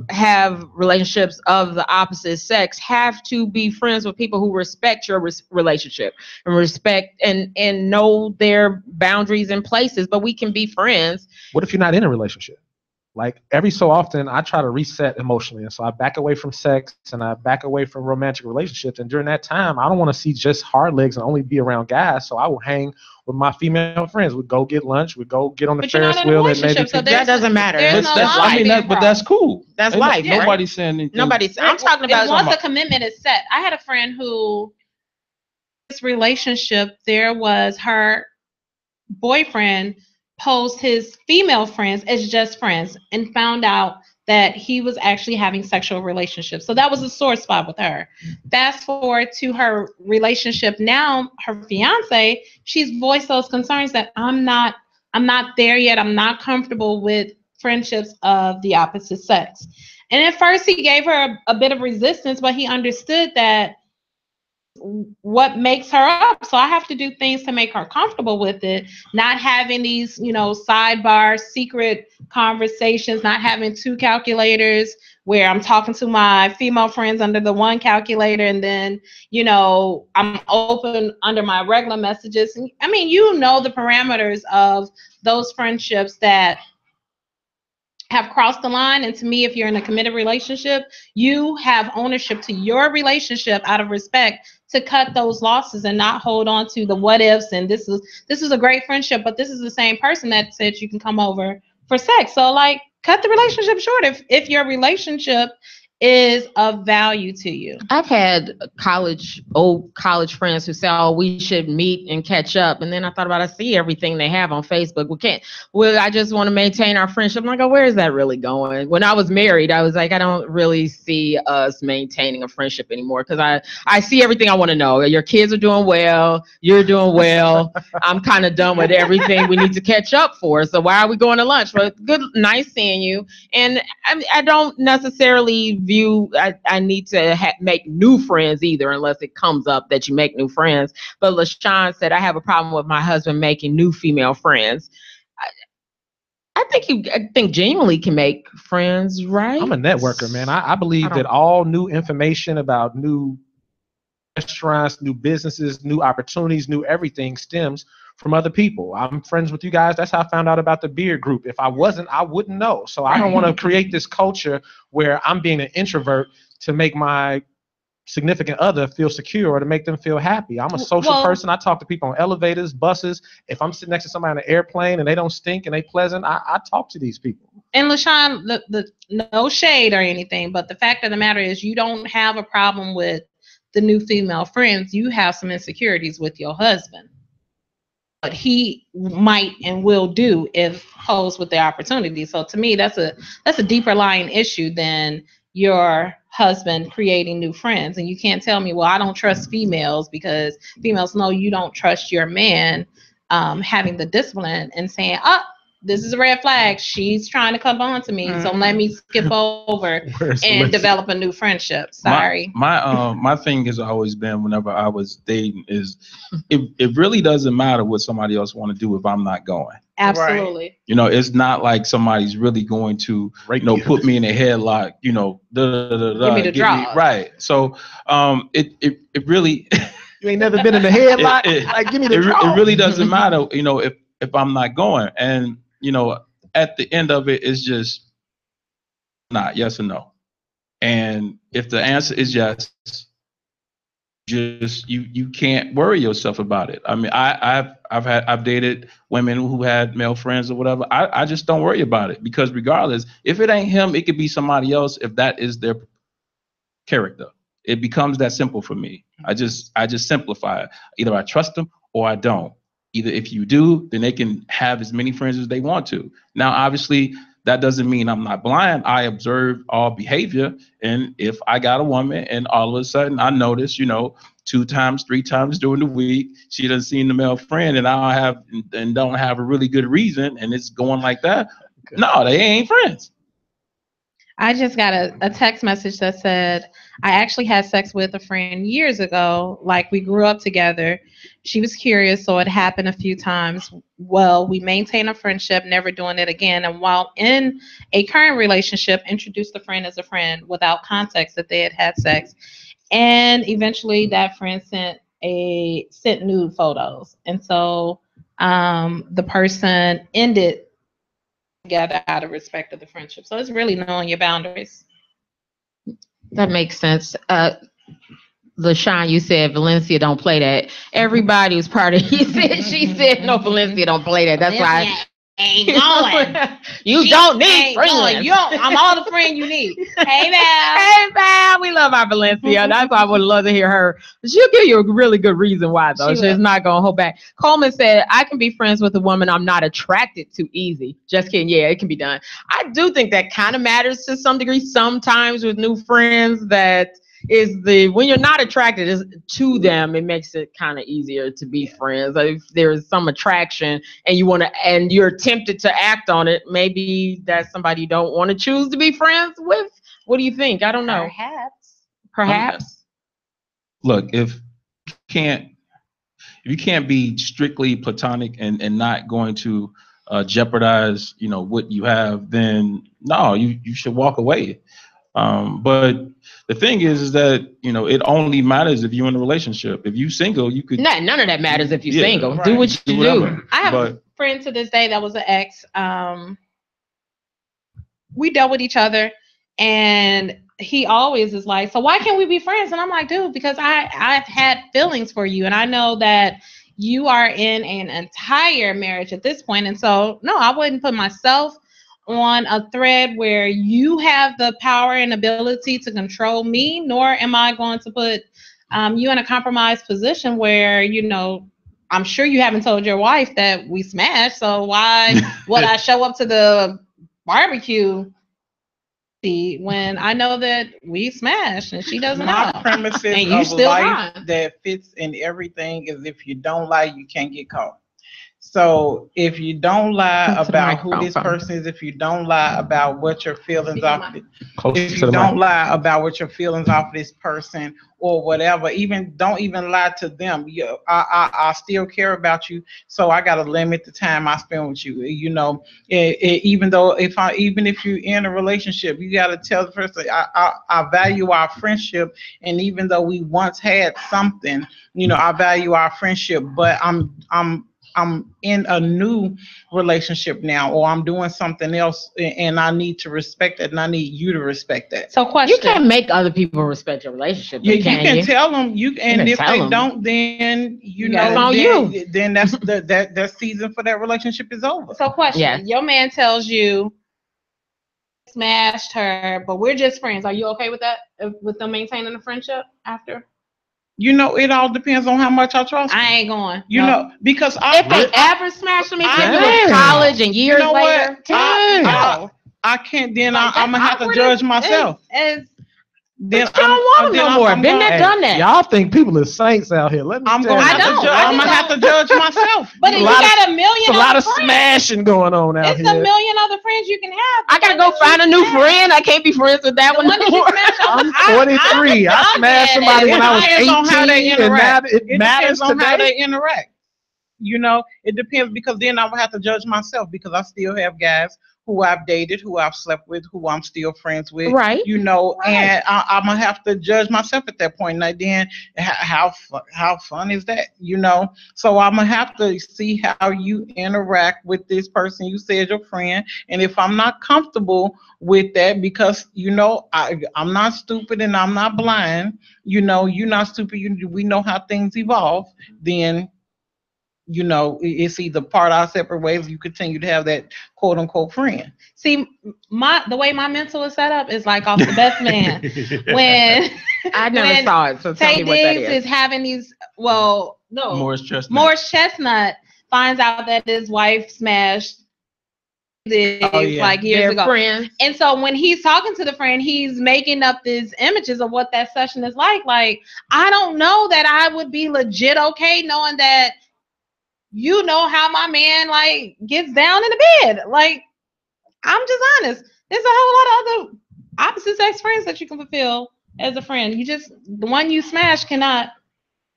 have relationships of the opposite sex have to be friends with people who respect your relationship and respect and know their boundaries and places. But we can be friends. What if you're not in a relationship? Like every so often, I try to reset emotionally, and so I back away from sex and I back away from romantic relationships. And during that time, I don't want to see just hard legs and only be around guys. So I will hang with my female friends. We'd go get lunch. We'd go get on the Ferris wheel. And maybe so that doesn't matter. But that's cool. That's life. Yeah. Nobody's saying anything. I'm talking about once a commitment is set. I had a friend who, this relationship, there was her boyfriend posed his female friends as just friends and found out that he was actually having sexual relationships. So that was a sore spot with her. Fast forward to her relationship now, her fiance, she's voiced those concerns that I'm not there yet. I'm not comfortable with friendships of the opposite sex. And at first he gave her a bit of resistance, but he understood that what makes her up. So I have to do things to make her comfortable with it, not having these, sidebar secret conversations, not having 2 calculators where I'm talking to my female friends under the one calculator and then, I'm open under my regular messages. I mean, the parameters of those friendships that have crossed the line. And to me, if you're in a committed relationship, you have ownership to your relationship out of respect to cut those losses and not hold on to the what ifs. And this is a great friendship, but this is the same person that said you can come over for sex. So cut the relationship short if your relationship is of value to you. I've had old college friends who say, "Oh, we should meet and catch up." And then I thought about, I see everything they have on Facebook. I just want to maintain our friendship. I'm like, oh, where is that really going? When I was married, I was like, I don't really see us maintaining a friendship anymore because I see everything I want to know. Your kids are doing well. You're doing well. I'm kind of done with everything we need to catch up for. So why are we going to lunch? Well, nice seeing you. And I don't necessarily view I need to make new friends either, unless it comes up that you make new friends. But LaShawn said, I have a problem with my husband making new female friends. I think genuinely can make friends, right? I'm a networker, man. I believe that all new information about new restaurants, new businesses, new opportunities, new everything stems from other people. I'm friends with you guys. That's how I found out about the beard group. If I wasn't, I wouldn't know. So I don't want to create this culture where I'm being an introvert to make my significant other feel secure or to make them feel happy. I'm a social person. I talk to people on elevators, buses. If I'm sitting next to somebody on an airplane and they don't stink and they pleasant, I talk to these people. And LaShawn, the no shade or anything, but the fact of the matter is you don't have a problem with the new female friends. You have some insecurities with your husband. What he might and will do if posed with the opportunity. So to me, that's a deeper lying issue than your husband creating new friends. And you can't tell me, well, I don't trust females, because females know you don't trust your man having the discipline and saying, oh, this is a red flag. She's trying to come on to me. So let me skip over and develop a new friendship. Sorry. My thing has always been, whenever I was dating, is it really doesn't matter what somebody else want to do if I'm not going. Absolutely. Right. You know, it's not like somebody's really going to, put me in a headlock, give me the draw. Right. So it really you ain't never been in a headlock. Like, give me the draw. It really doesn't matter, if I'm not going. And at the end of it, it's just not yes or no. And if the answer is yes, just you can't worry yourself about it. I mean, I've dated women who had male friends or whatever. I just don't worry about it, because regardless, if it ain't him, it could be somebody else. If that is their character, it becomes that simple for me. I just simplify it. Either I trust them or I don't. Either if you do, then they can have as many friends as they want to. Now, obviously, that doesn't mean I'm not blind. I observe all behavior. And if I got a woman and all of a sudden I notice, 2 times, 3 times during the week, she doesn't see the male friend, and I don't have a really good reason, and it's going like that. No, they ain't friends. I just got a text message that said, I actually had sex with a friend years ago. Like, we grew up together. She was curious, so it happened a few times. Well, we maintained a friendship, never doing it again. And while in a current relationship, introduced the friend as a friend without context that they had sex. And eventually that friend sent nude photos. And so the person ended together out of respect of the friendship. So it's really knowing your boundaries. That makes sense. LaShawn, you said Valencia don't play that. Everybody was part of it. She said, no, Valencia don't play that. That's why ain't going. You don't need friends. I'm all the friend you need. Hey, Val. Hey, Val. We love our Valencia. That's why I would love to hear her. She'll give you a really good reason why, though. She's not going to hold back. Coleman said, I can be friends with a woman I'm not attracted to easy. Just kidding. Yeah, it can be done. I do think that kind of matters to some degree sometimes with new friends, that is when you're not attracted to them, it makes it kind of easier to be friends. Like, if there's some attraction and you're tempted to act on it, maybe that's somebody you don't want to choose to be friends with. What do you think? I don't know. Perhaps. Look, if you can't be strictly platonic and not going to jeopardize, what you have, then no, you should walk away. But the thing is that, it only matters if you're in a relationship. If you single, you could. None of that matters if you're single. Right. Do what you do. I have a friend to this day that was an ex. We dealt with each other, and he always is like, so why can't we be friends? And I'm like, dude, because I've had feelings for you, and I know that you are in an entire marriage at this point. And so, no, I wouldn't put myself on a thread where you have the power and ability to control me, nor am I going to put you in a compromised position where, I'm sure you haven't told your wife that we smashed, so why would I show up to the barbecue when I know that we smashed and she doesn't know? My premises and you of life that fits in everything is, if you don't lie, you can't get caught. So if you don't lie about who this person is, if you don't lie about what your feelings are, if you don't lie about what your feelings are for this person or whatever, don't even lie to them. I still care about you, so I gotta limit the time I spend with you. You know, even if you're in a relationship, you gotta tell the person I value our friendship, and even though we once had something, you know, I value our friendship, but I'm in a new relationship now, or I'm doing something else, and I need to respect that, and I need you to respect that. So, question: you can't make other people respect your relationship. You can tell them. And if they don't, then then that's that season for that relationship is over. So, question: your man tells you smashed her, but we're just friends. Are you okay with that? With them maintaining a friendship after? You know, it all depends on how much I trust them. I ain't going. You know, because if they ever smash them in college and years later, I can't. Then I'm gonna have to judge myself. Then I don't want them no more. Been there, done that. Y'all think people are saints out here? Let me I'm gonna have to judge myself. But you got a million. A lot of smashing going on out here. It's a million other friends you can have. I gotta go find a new friend. I can't be friends with that one anymore. I'm 43. I smashed somebody when I was 18, and now it matters on how they interact. You know, it depends, because then I would have to judge myself, because I still have guys who I've dated, who I've slept with, who I'm still friends with, right? You know, and I'm gonna have to judge myself at that point. And then how fun is that? You know, so I'm gonna have to see how you interact with this person you said your friend, and if I'm not comfortable with that, because you know I'm not stupid and I'm not blind. You know, you're not stupid. We know how things evolve. Then, you know, it's either part our separate ways, you continue to have that quote unquote friend. See, the way my mental is set up is like off The Best Man. When I never saw it, so tell me what that is. Is having these, Morris Chestnut finds out that his wife smashed like years ago. Friends. And so when he's talking to the friend, he's making up these images of what that session is like. Like, I don't know that I would be legit okay knowing that you know how my man like gets down in the bed. Like, I'm just honest. There's a whole lot of other opposite sex friends that you can fulfill as a friend. The one you smash cannot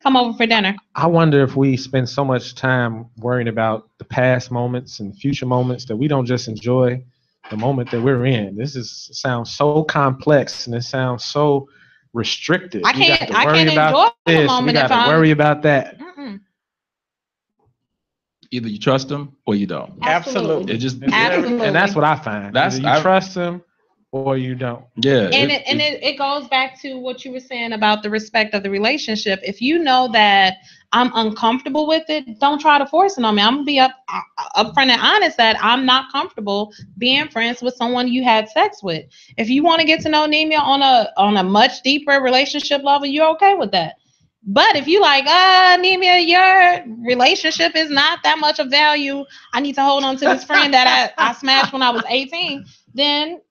come over for dinner. I wonder if we spend so much time worrying about the past moments and future moments that we don't just enjoy the moment that we're in. Sounds so complex, and it sounds so restricted. I can't enjoy the moment. We got to worry about that. Mm-mm. Either you trust them or you don't. Absolutely. Absolutely. And that's what I find. You trust them or you don't. Yeah. And it goes back to what you were saying about the respect of the relationship. If you know that I'm uncomfortable with it, don't try to force it on me. I'm gonna be upfront and honest that I'm not comfortable being friends with someone you had sex with. If you want to get to know Nemia on a much deeper relationship level, you're okay with that. But if you like, Nemia, your relationship is not that much of value, I need to hold on to this friend that I smashed when I was 18, then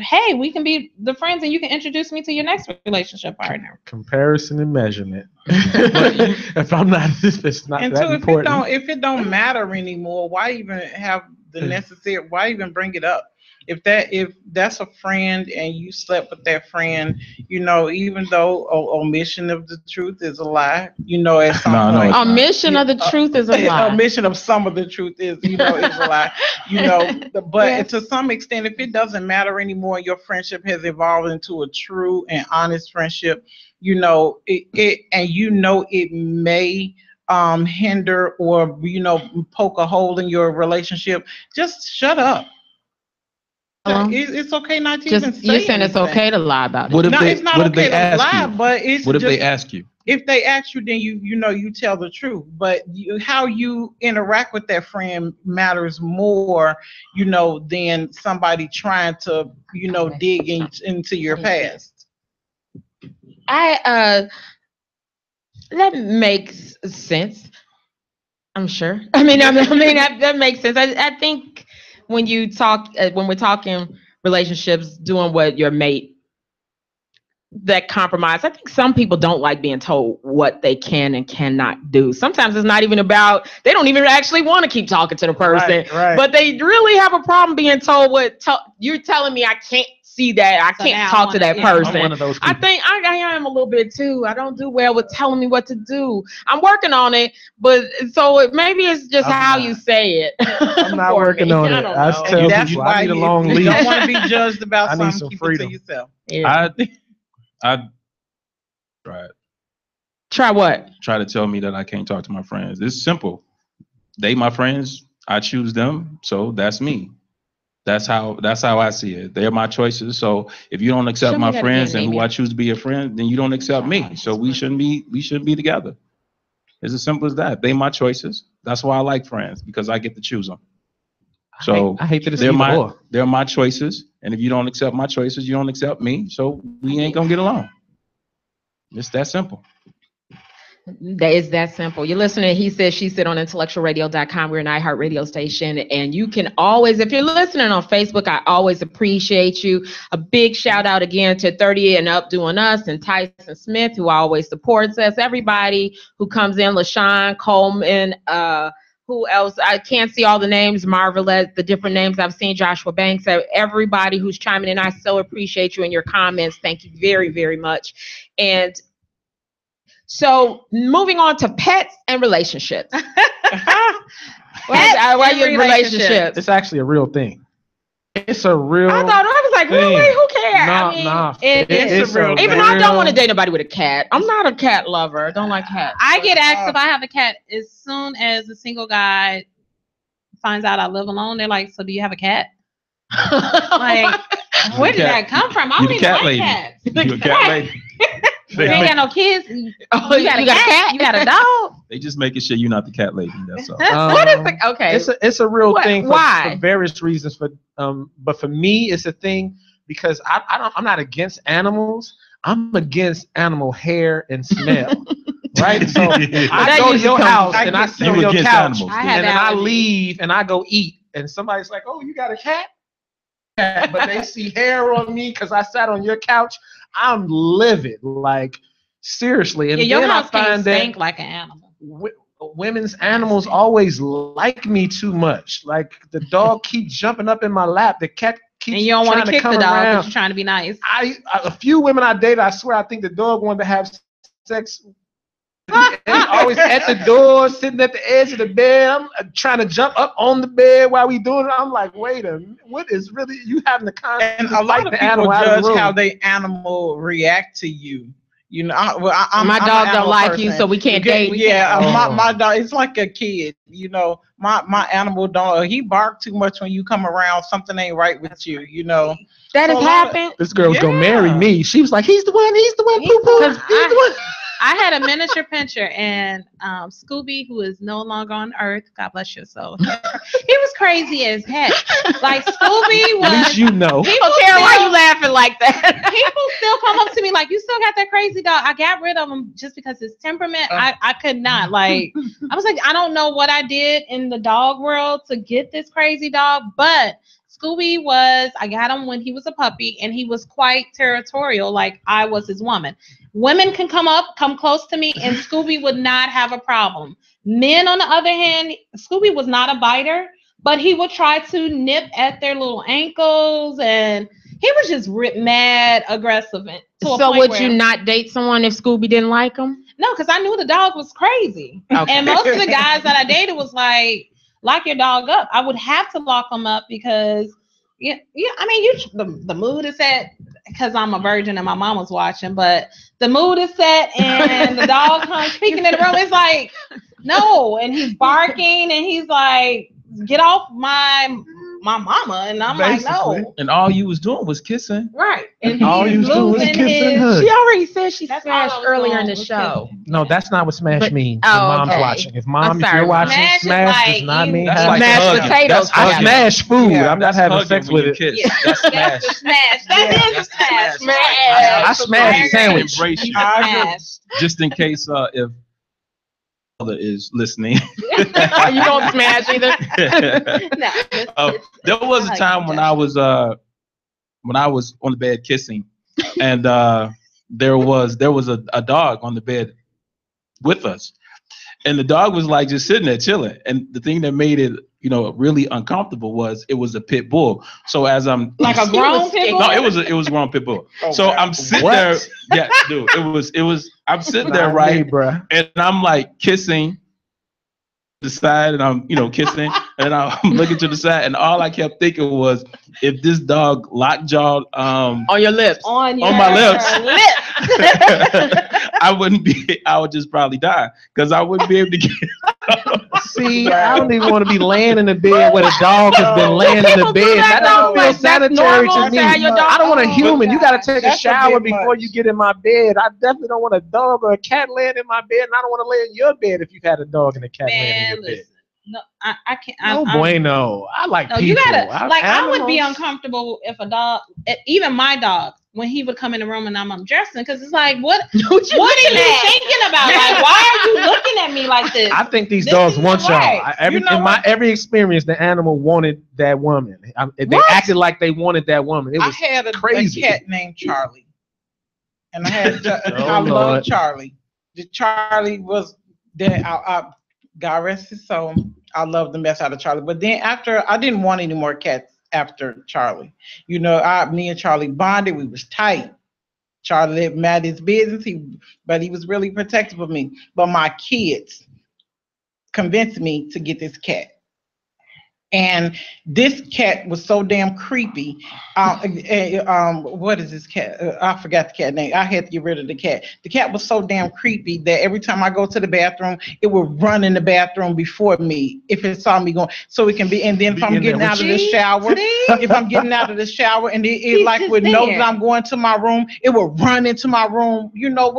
hey, we can be the friends and you can introduce me to your next relationship partner. Comparison and measurement. If it's not that important. If it don't matter anymore, why even have the necessary? Why even bring it up? If that's a friend and you slept with that friend, you know, even though omission of the truth is a lie, you know, at some point. Omission of the truth is a lie. Omission of some of the truth is a lie. You know, but to some extent, if it doesn't matter anymore, your friendship has evolved into a true and honest friendship. You know, it may hinder or poke a hole in your relationship. Just shut up. It's okay not to even say you're saying it's okay to lie about it. It's not okay to lie, but it's what if they ask you? If they ask you, then you tell the truth. But how you interact with that friend matters more, than somebody trying to, dig into your past. That makes sense. I'm sure. I mean that makes sense. I think. When we're talking relationships, doing what your mate that compromise. I think some people don't like being told what they can and cannot do. Sometimes it's not even about, they don't even actually want to keep talking to the person, right. But they really have a problem being told you're telling me I can't see that, I can't talk to that person. I'm one of those people. I think I am a little bit too. I don't do well with telling me what to do. I'm working on it, but maybe it's just how you say it. I'm not working on it. I tell that's people why I need a long you leash. don't want to be judged about I need something. some Keep freedom. it to yourself. Yeah. I tried. Try what? Try to tell me that I can't talk to my friends. It's simple. They my friends. I choose them, so that's me. That's how I see it. They're my choices. So if you don't accept my friends and who I choose to be a friend, then you don't accept me. So we shouldn't be together. It's as simple as that. They my choices. That's why I like friends, because I get to choose them. So I hate that it's they're my choices, and if you don't accept my choices, you don't accept me. So we ain't gonna get along. It's that simple. That is that simple. You're listening to He Said, She Said on IntellectualRadio.com. We're an iHeart radio station, and you can always, if you're listening on Facebook, I always appreciate you. A big shout out again to 30 and Up Doing Us and Tyson Smith, who always supports us. Everybody who comes in, LaShawn Coleman, who else? I can't see all the names. Marvelette, the different names I've seen. Joshua Banks. Everybody who's chiming in, I so appreciate you and your comments. Thank you very, very much. And so moving on to pets and relationships. Relationships. It's actually a real thing. It's a real. I was like, really? Who cares? Nah. It's a real. Even though I don't want to date nobody with a cat. I'm not a cat lover. I don't like cats. I get asked if I have a cat as soon as a single guy finds out I live alone. They're like, "So do you have a cat?" Like, where did that come from? I don't even like cats. You a cat lady? You ain't got no kids. You got a cat? You got a dog? They just making sure you're not the cat lady. That's all. What is the okay? It's a real thing. Why? For various reasons. But for me, it's a thing because I'm not against animals. I'm against animal hair and smell. Right? So I go to your house and I sit on your couch, and then I leave and I go eat, and somebody's like, "Oh, you got a cat?" But they see hair on me because I sat on your couch. I'm livid, like seriously. And your then house I find can't that stink like an animal. Women's animals always like me too much. Like the dog keeps jumping up in my lap. The cat keeps and you don't want to kick the dog, around. but you're trying to be nice. A few women I dated, I swear, I think the dog wanted to have sex. And always at the door, sitting at the edge of the bed. I'm trying to jump up on the bed while we doing it. I'm like, wait a minute, what is really you having the concept? And a lot of people judge how the animal react to you. You know, my dog don't like person. You, so we can't date. My dog, it's like a kid. You know, my animal don't. He bark too much when you come around. Something ain't right with you. You know. That has happened. This girl was gonna marry me. She was like, he's the one. He's the one. He's the one. I had a miniature pinscher, and Scooby, who is no longer on Earth, God bless your soul, he was crazy as heck. Like Scooby was. At least you know. People care why you laughing like that. People still come up to me like, "You still got that crazy dog?" I got rid of him just because his temperament. I could not. Like, I was like, I don't know what I did in the dog world to get this crazy dog, but Scooby I got him when he was a puppy, and he was quite territorial, like I was his woman. Women can come close to me, and Scooby would not have a problem. Men, on the other hand, Scooby was not a biter, but he would try to nip at their little ankles, and he was just mad aggressive. So would you not date someone if Scooby didn't like him? No, because I knew the dog was crazy. Okay. And most of the guys that I dated was like, lock your dog up. I would have to lock him up because, I mean, the mood is set because I'm a virgin and my mom was watching, but the mood is set and the dog comes peeking in the room. It's like, no, and he's barking and he's like, get off my mama, and I'm basically like, no. And all you was doing was kissing. Right. And all you was doing was kissing and hug. She already said she smashed earlier in the show. No, that's not what smash means. If mom's watching. If you're watching, smash does not mean like mashed potatoes. I smash food. I'm not having sex with it. Kiss. That's smash. That is smash. I smash sandwich. Just in case if mother is listening. You don't smash either. There was a time when I was on the bed kissing, and there was a dog on the bed with us. And the dog was like just sitting there chilling. And the thing that made it, really uncomfortable was it was a pit bull. So as I'm like a grown pit bull? No, it was a grown pit bull. Oh, so wow. I'm sitting there. Yeah, dude. It was I'm sitting there, right? Bruh. And I'm like kissing the side, and I'm kissing, and I'm looking to the side, and all I kept thinking was, if this dog lockjawed on your lips, on my lips, I would just probably die because I wouldn't be able to get. See, I don't even want to be laying in the bed where the dog has been laying in the bed. That doesn't feel sanitary to me. I don't want a human. You got to take a shower before you get in my bed. I definitely don't want a dog or a cat laying in my bed, and I don't want to lay in your bed if you've had a dog and a cat laying in your bed. No, I can't. No bueno. I like people. You gotta I would be uncomfortable if a dog, even my dog, when he would come in the room and I'm undressing, because it's like, what are you thinking about? Like, why are you looking at me like this? I think these dogs want y'all. Every experience, the animal wanted that woman. They acted like they wanted that woman. It was crazy. A cat named Charlie, and I love Charlie. Charlie was there. God rest his soul. I loved the mess out of Charlie. But then I didn't want any more cats after Charlie. Me and Charlie bonded. We was tight. Charlie had mad his business, but he was really protective of me. But my kids convinced me to get this cat. And this cat was so damn creepy. What is this cat? I forgot the cat name. I had to get rid of the cat. The cat was so damn creepy that every time I go to the bathroom, it would run in the bathroom before me if it saw me going. So it can be, and then if I'm getting out of the shower, and it like would know that I'm going to my room, it would run into my room. So I'm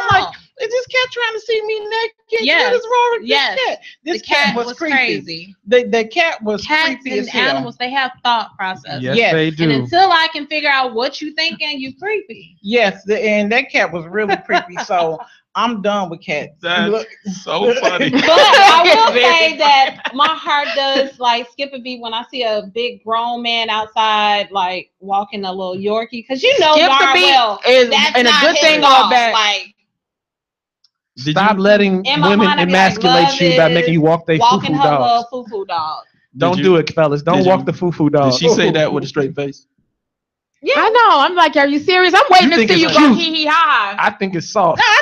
like, is this cat trying to see me naked? Yes. What is wrong with this cat? This cat was crazy. The cat was Cats creepy and as hell. animals, they have thought process. Yes, they do. And until I can figure out what you thinking, you creepy. Yes, and that cat was really creepy. So I'm done with cats. That's so funny. But I will say that my heart does skip a beat when I see a big grown man outside, walking a little Yorkie, because skip the beat is and a good thing or a bad. Stop letting women emasculate you by making you walk their foo-foo dogs. Foo-foo dog. Don't do it, fellas. Don't walk the foo-foo dog. Did she say that with a straight face? Yeah, I know. I'm like, are you serious? I'm waiting to see you go hee hee ha. I think it's soft. No, I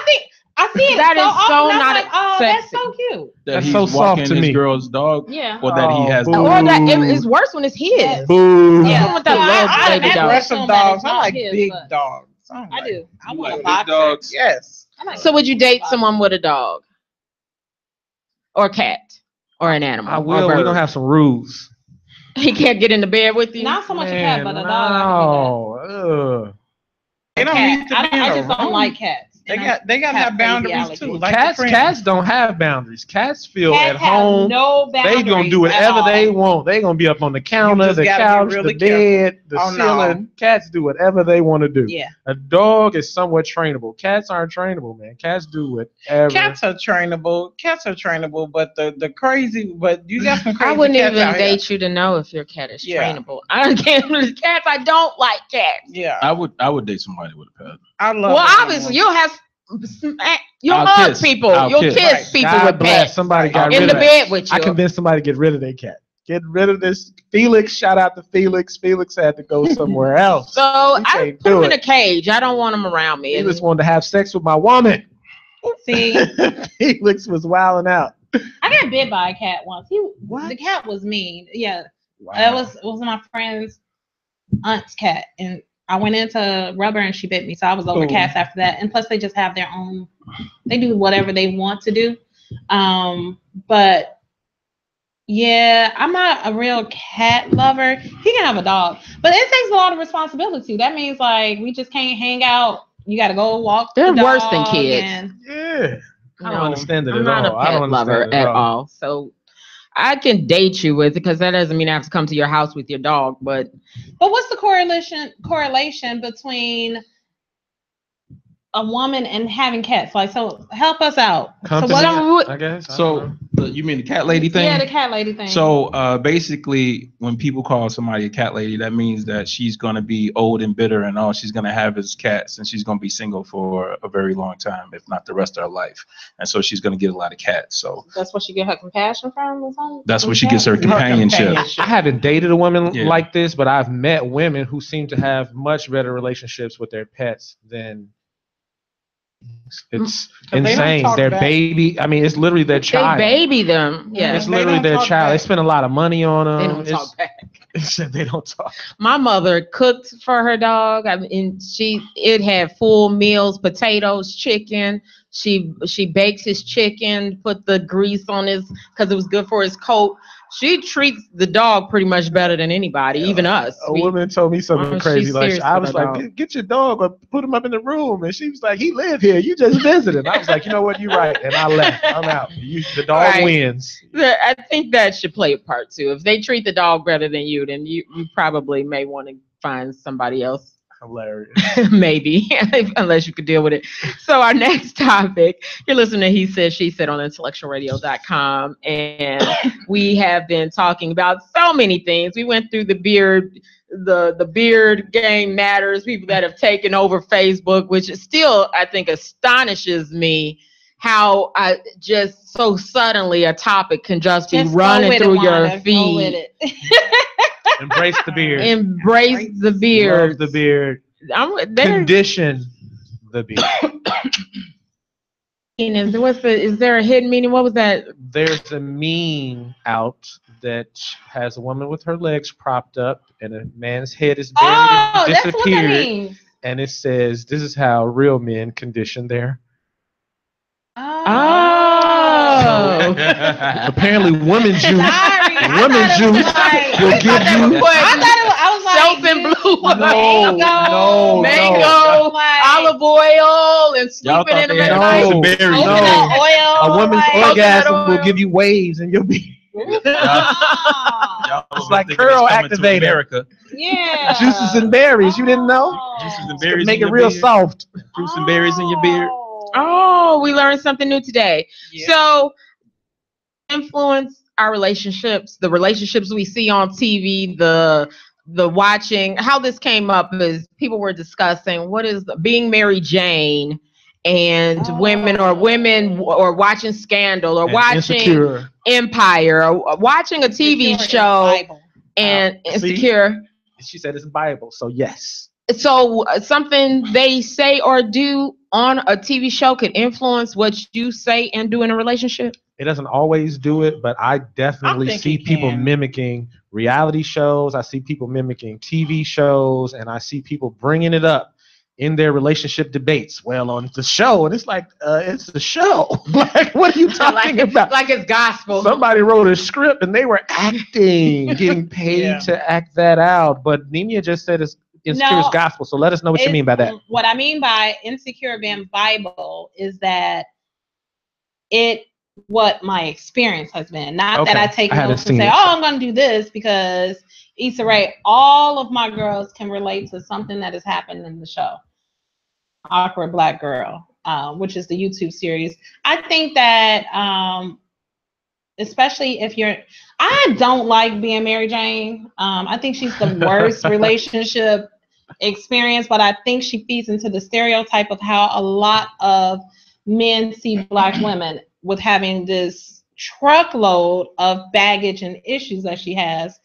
see it. That is so not oh, sexy. That's so cute. That he's so soft to me. Girl's dog. Yeah. Or that he has. Boo. Or that it's worse when it's his. Boo. Yeah. With that little baby dog. Aggressive dogs. I like big dogs. I do. I want like a boxer. dogs. Yes. So would you date someone with a dog? Or a cat? Or an animal? I will. We're going to have some rules. He can't get in the bed with you? Not so much a cat, but a dog. No. They don't need to be I just don't like cats. They got to have boundaries too. Like cats don't have boundaries. Cats feel at home. No boundaries. They gonna do whatever they want. They gonna be up on the counter, the couch, the bed, the ceiling. No. Cats do whatever they want to do. Yeah. A dog is somewhat trainable. Cats aren't trainable, man. Cats do whatever. Cats are trainable, but the crazy. But you got some crazy. I wouldn't cats even date you to know if your cat is trainable. I can't with cats. I don't like cats. Yeah. I would date somebody with a pet. I love. Well, obviously you'll have. You'll hug people. You'll kiss people with pets. Somebody got in the bed with you. I convinced somebody to get rid of their cat. Get rid of this. Felix, shout out to Felix. Felix had to go somewhere else. So I put him in a cage. I don't want him around me. Felix wanted to have sex with my woman. See, Felix was wilding out. I got bit by a cat once. The cat was mean. Yeah, wow. It was my friend's aunt's cat, and I went into rubber and she bit me, so I was over cats after that. And plus, they just have their own. They do whatever they want to do. But yeah, I'm not a real cat lover. He can have a dog, but it takes a lot of responsibility. That means we just can't hang out. You got to go walk. They're the worse dog than kids. Yeah, I don't understand it I'm at all. not a pet lover at all. So I can date you with it because that doesn't mean I have to come to your house with your dog. But what's the correlation between a woman and having cats? Like, so help us out. Company, so I guess. So you mean the cat lady thing? Yeah, the cat lady thing. So basically, when people call somebody a cat lady, that means that she's gonna be old and bitter, and all she's gonna have is cats, and she's gonna be single for a very long time, if not the rest of her life. And so she's gonna get a lot of cats. So that's what she get her compassion from. That's where she gets her companionship. I haven't dated a woman like this, but I've met women who seem to have much better relationships with their pets than. It's insane. Their baby. I mean, it's literally their child. They baby them. Yeah, it's literally their child. They spend a lot of money on them. They don't talk back. They don't talk. My mother cooked for her dog. I mean, it had full meals, potatoes, chicken. She bakes his chicken, put the grease on his because it was good for his coat. She treats the dog pretty much better than anybody, even us. A woman told me something crazy. Like I was like, "Get your dog or put him up in the room," and she was like, "He live here. You just visited." I was like, "You know what? You're right," and I left. I'm out. The dog wins. I think that should play a part too. If they treat the dog better than you, then you probably may want to find somebody else. Hilarious. Maybe, unless you could deal with it. So our next topic, you're listening to He Said, She Said on IntellectualRadio.com, and we have been talking about so many things. We went through the beard game matters, people that have taken over Facebook, which is still, I think, astonishes me how just so suddenly a topic can just be running through your feed. Embrace the beard. Embrace the beard. Love the beard. Condition the beard. Is there a hidden meaning? What was that? There's a meme out that has a woman with her legs propped up and a man's head is barely disappeared. That's what that means. And it says, "This is how real men condition their." Oh. Apparently, woman juice. Woman juice will give you. I was like, soap and blue. Mango, olive oil, and sleeping in the night. A woman's orgasm will give you waves, and you'll be. It's like curl activator. Yeah. Juices and berries. You didn't know? Juices and berries. Make it real soft. Juice and berries in your beard. Oh, we learned something new today. Yeah. So, influence our relationships, the relationships we see on TV, the watching. How this came up is people were discussing what is being Mary Jane and women or watching Scandal or watching Insecure. Empire or watching a TV show and Insecure. She said it's Bible, so yes. So something they say or do on a TV show could influence what you say and do in a relationship? It doesn't always do it, but I definitely see people mimicking reality shows. I see people mimicking TV shows, and I see people bringing it up in their relationship debates. Well, on the show, and it's like, it's the show. Like, what are you talking about? Like it's gospel. Somebody wrote a script, and they were acting, getting paid to act that out. But Nina just said it's Insecure is gospel, so let us know what you mean by that. What I mean by Insecure being Bible is that what my experience has been. Not that I take notes and say, I'm going to do this, because Issa Rae, all of my girls can relate to something that has happened in the show. Awkward Black Girl, which is the YouTube series. I think that, especially if I don't like being Mary Jane. I think she's the worst relationship experience, but I think she feeds into the stereotype of how a lot of men see Black women, with having this truckload of baggage and issues that she has.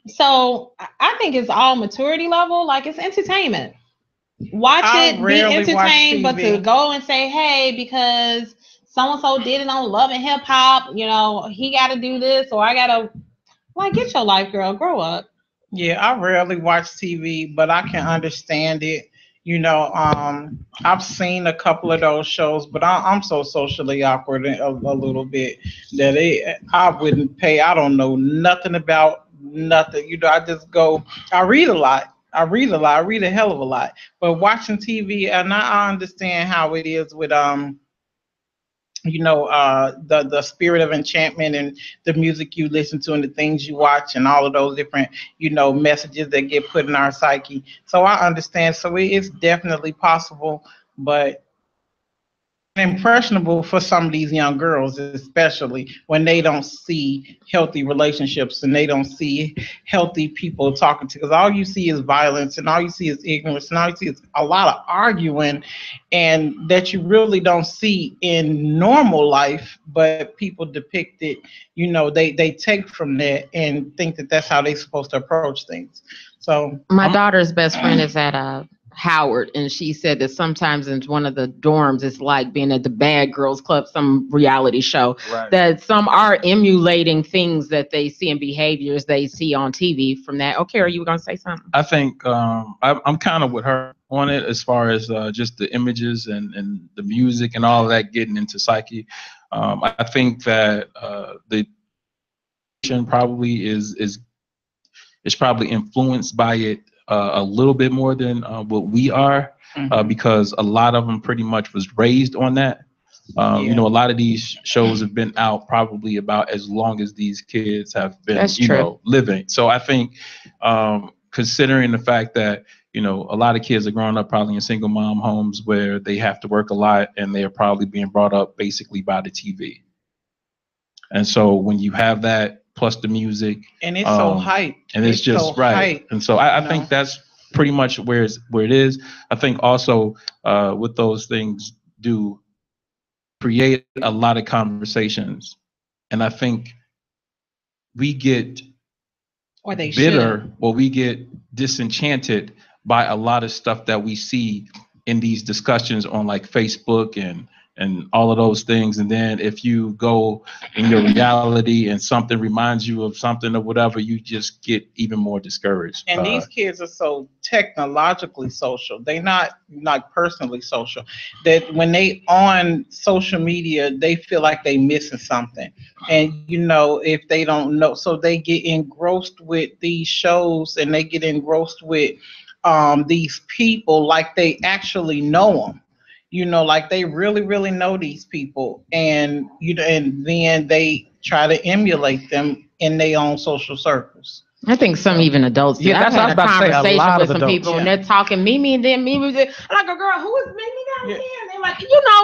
So I think it's all maturity level. Like, it's entertainment. Watch it, be entertained, but to go and say, hey, because so-and-so did it on Love and Hip Hop, he got to do this, or I got to, like, get your life, girl, grow up. Yeah, I rarely watch TV, but I can understand it. I've seen a couple of those shows, but I'm so socially awkward a little bit that I wouldn't pay. I don't know nothing about nothing. I just go, I read a lot. I read a hell of a lot. But watching TV, and I understand how it is with the spirit of enchantment and the music you listen to and the things you watch and all of those different, messages that get put in our psyche. So I understand. So it is definitely possible, but impressionable for some of these young girls, especially when they don't see healthy relationships and they don't see healthy people talking to, because all you see is violence and all you see is ignorance and all you see is a lot of arguing, and that you really don't see in normal life, but people depict it, they take from that and think that that's how they're supposed to approach things. So my daughter's best friend is at Howard, and she said that sometimes in one of the dorms it's like being at the Bad Girls Club, some reality show, right, that some are emulating things that they see and behaviors they see on TV from that. Okay, are you going to say something? I think I'm kind of with her on it as far as just the images and the music and all of that getting into psyche. I think that the probably is probably influenced by it a little bit more than what we are, because a lot of them pretty much was raised on that. A lot of these shows have been out probably about as long as these kids have been, living. So I think considering the fact that, a lot of kids are growing up probably in single mom homes where they have to work a lot and they are probably being brought up basically by the TV. And so when you have that, plus the music, and it's so hyped, and it's just so right. Hyped, and so I think that's pretty much where it is. I think also what those things do create a lot of conversations, and I think we get bitter or we get disenchanted by a lot of stuff that we see in these discussions on like Facebook and all of those things. And then if you go in your reality and something reminds you of something or whatever, you just get even more discouraged. And these kids are so technologically social. They're not personally social. That when they on social media, they feel like they missing something. And, if they don't know, so they get engrossed with these shows and they get engrossed with these people like they actually know them. Like they really, really know these people, and and then they try to emulate them in their own social circles. I think some even adults do. I've had a conversation with some people, and they're talking Mimi, and then Mimi. I'm like, girl, who is Mimi down here? And they're like,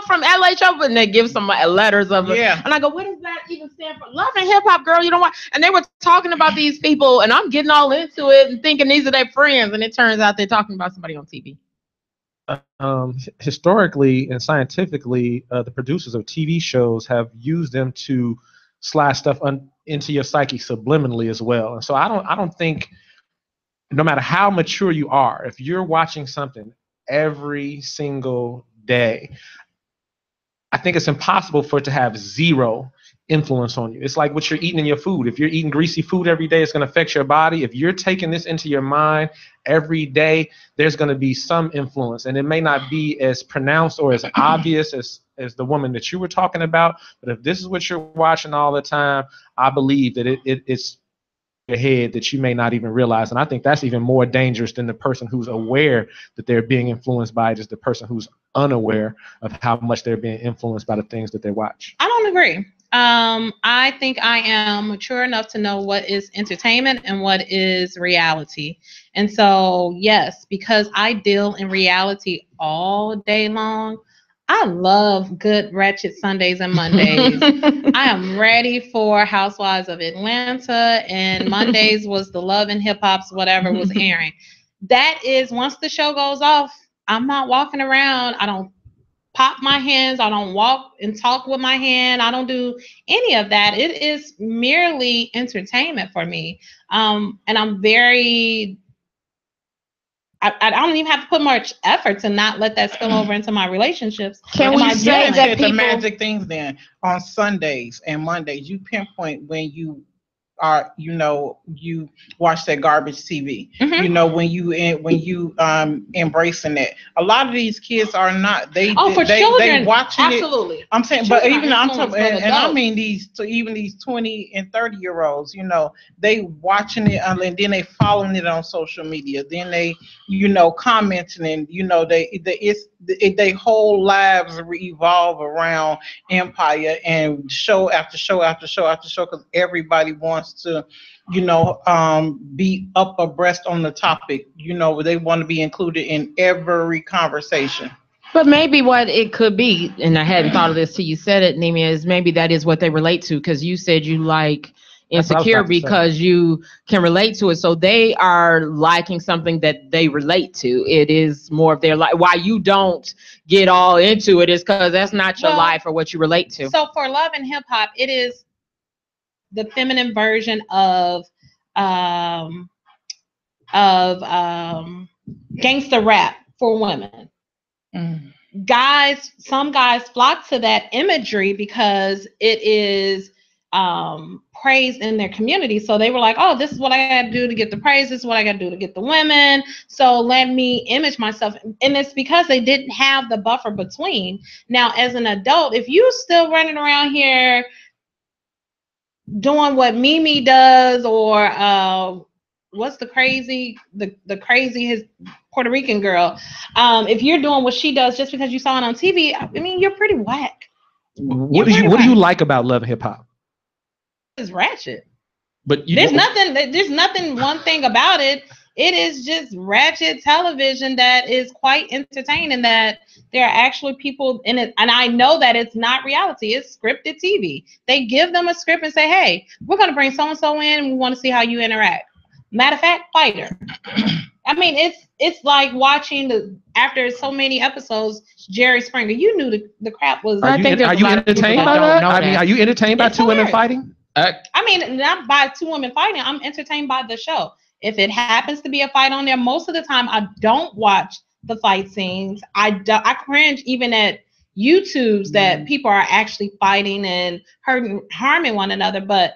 from LHO, and they give some letters of it. Yeah. And I go, what does that even stand for? Love and hip hop, girl. You don't want. And they were talking about these people, and I'm getting all into it and thinking these are their friends, and it turns out they're talking about somebody on TV. Historically and scientifically, the producers of TV shows have used them to slide stuff into your psyche subliminally as well. And so I don't think, no matter how mature you are, if you're watching something every single day, I think it's impossible for it to have zero influence on you. It's like what you're eating in your food. If you're eating greasy food every day, it's going to affect your body. If you're taking this into your mind every day, there's going to be some influence, and it may not be as pronounced or as obvious as the woman that you were talking about. But if this is what you're watching all the time, I believe that it's your head that you may not even realize. And I think that's even more dangerous than the person who's aware that they're being influenced by it, is the person who's unaware of how much they're being influenced by the things that they watch. I don't agree. I think I am mature enough to know what is entertainment and what is reality. And so, yes, because I deal in reality all day long, I love good Ratchet Sundays and Mondays. I am ready for Housewives of Atlanta, and Mondays was the Love and Hip Hop's whatever was airing. That is, once the show goes off, I'm not walking around. I don't pop my hands. I don't walk and talk with my hand. I don't do any of that. It is merely entertainment for me. And I'm very, I don't even have to put much effort to not let that spill over into my relationships. Can we say that the magic things then on Sundays and Mondays, you pinpoint when you are, you know, you watch that garbage TV. Mm-hmm. You know, when you embracing it. A lot of these kids are not. They watching absolutely. it. I'm saying, Children but even I'm talking, and I mean these 20 and 30-year-olds. You know, they watching it, and then they following it on social media. Then they, you know, commenting, and you know, they whole lives revolve around Empire and show after show after show after show, because everybody wants to, you know, be up abreast on the topic. You know, they want to be included in every conversation. But maybe what it could be, and I hadn't thought of this till you said it, Nemi, is maybe that is what they relate to, because you said you like Insecure because you can relate to it. So they are liking something that they relate to. It is more of their life. Why you don't get all into it is because that's not your life or what you relate to. So for Love and Hip Hop, it is the feminine version of gangster rap for women. Some guys flock to that imagery because it is praised in their community. So they were like, oh, this is what I got to do to get the praise. This is what I got to do to get the women. So let me image myself. And it's because they didn't have the buffer between. Now, as an adult, if you still running around here doing what Mimi does, or what's the crazy his Puerto Rican girl, if you're doing what she does just because you saw it on TV, I mean, you're pretty whack. What do you like about Love and Hip Hop? It's ratchet. But there's nothing one thing about it. It is just ratchet television that is quite entertaining, that there are actually people in it. And I know that it's not reality. It's scripted TV. They give them a script and say, hey, we're going to bring so-and-so in and we want to see how you interact. Matter of fact, fight her. I mean, it's like watching after so many episodes, Jerry Springer. You knew the crap was. Are you entertained by that? I mean, are you entertained by two women fighting? I mean, not by two women fighting. I'm entertained by the show. If it happens to be a fight on there, most of the time I don't watch the fight scenes. I cringe even at YouTubes that people are actually fighting and harming one another, but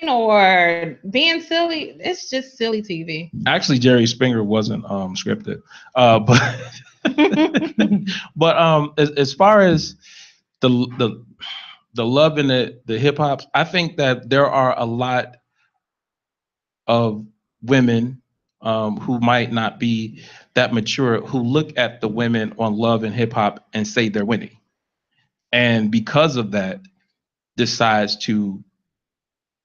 or being silly, it's just silly TV. Actually, Jerry Springer wasn't scripted, but as far as the love in the hip hop, I think that there are a lot of women who might not be that mature who look at the women on Love and Hip Hop and say they're winning, and because of that decides to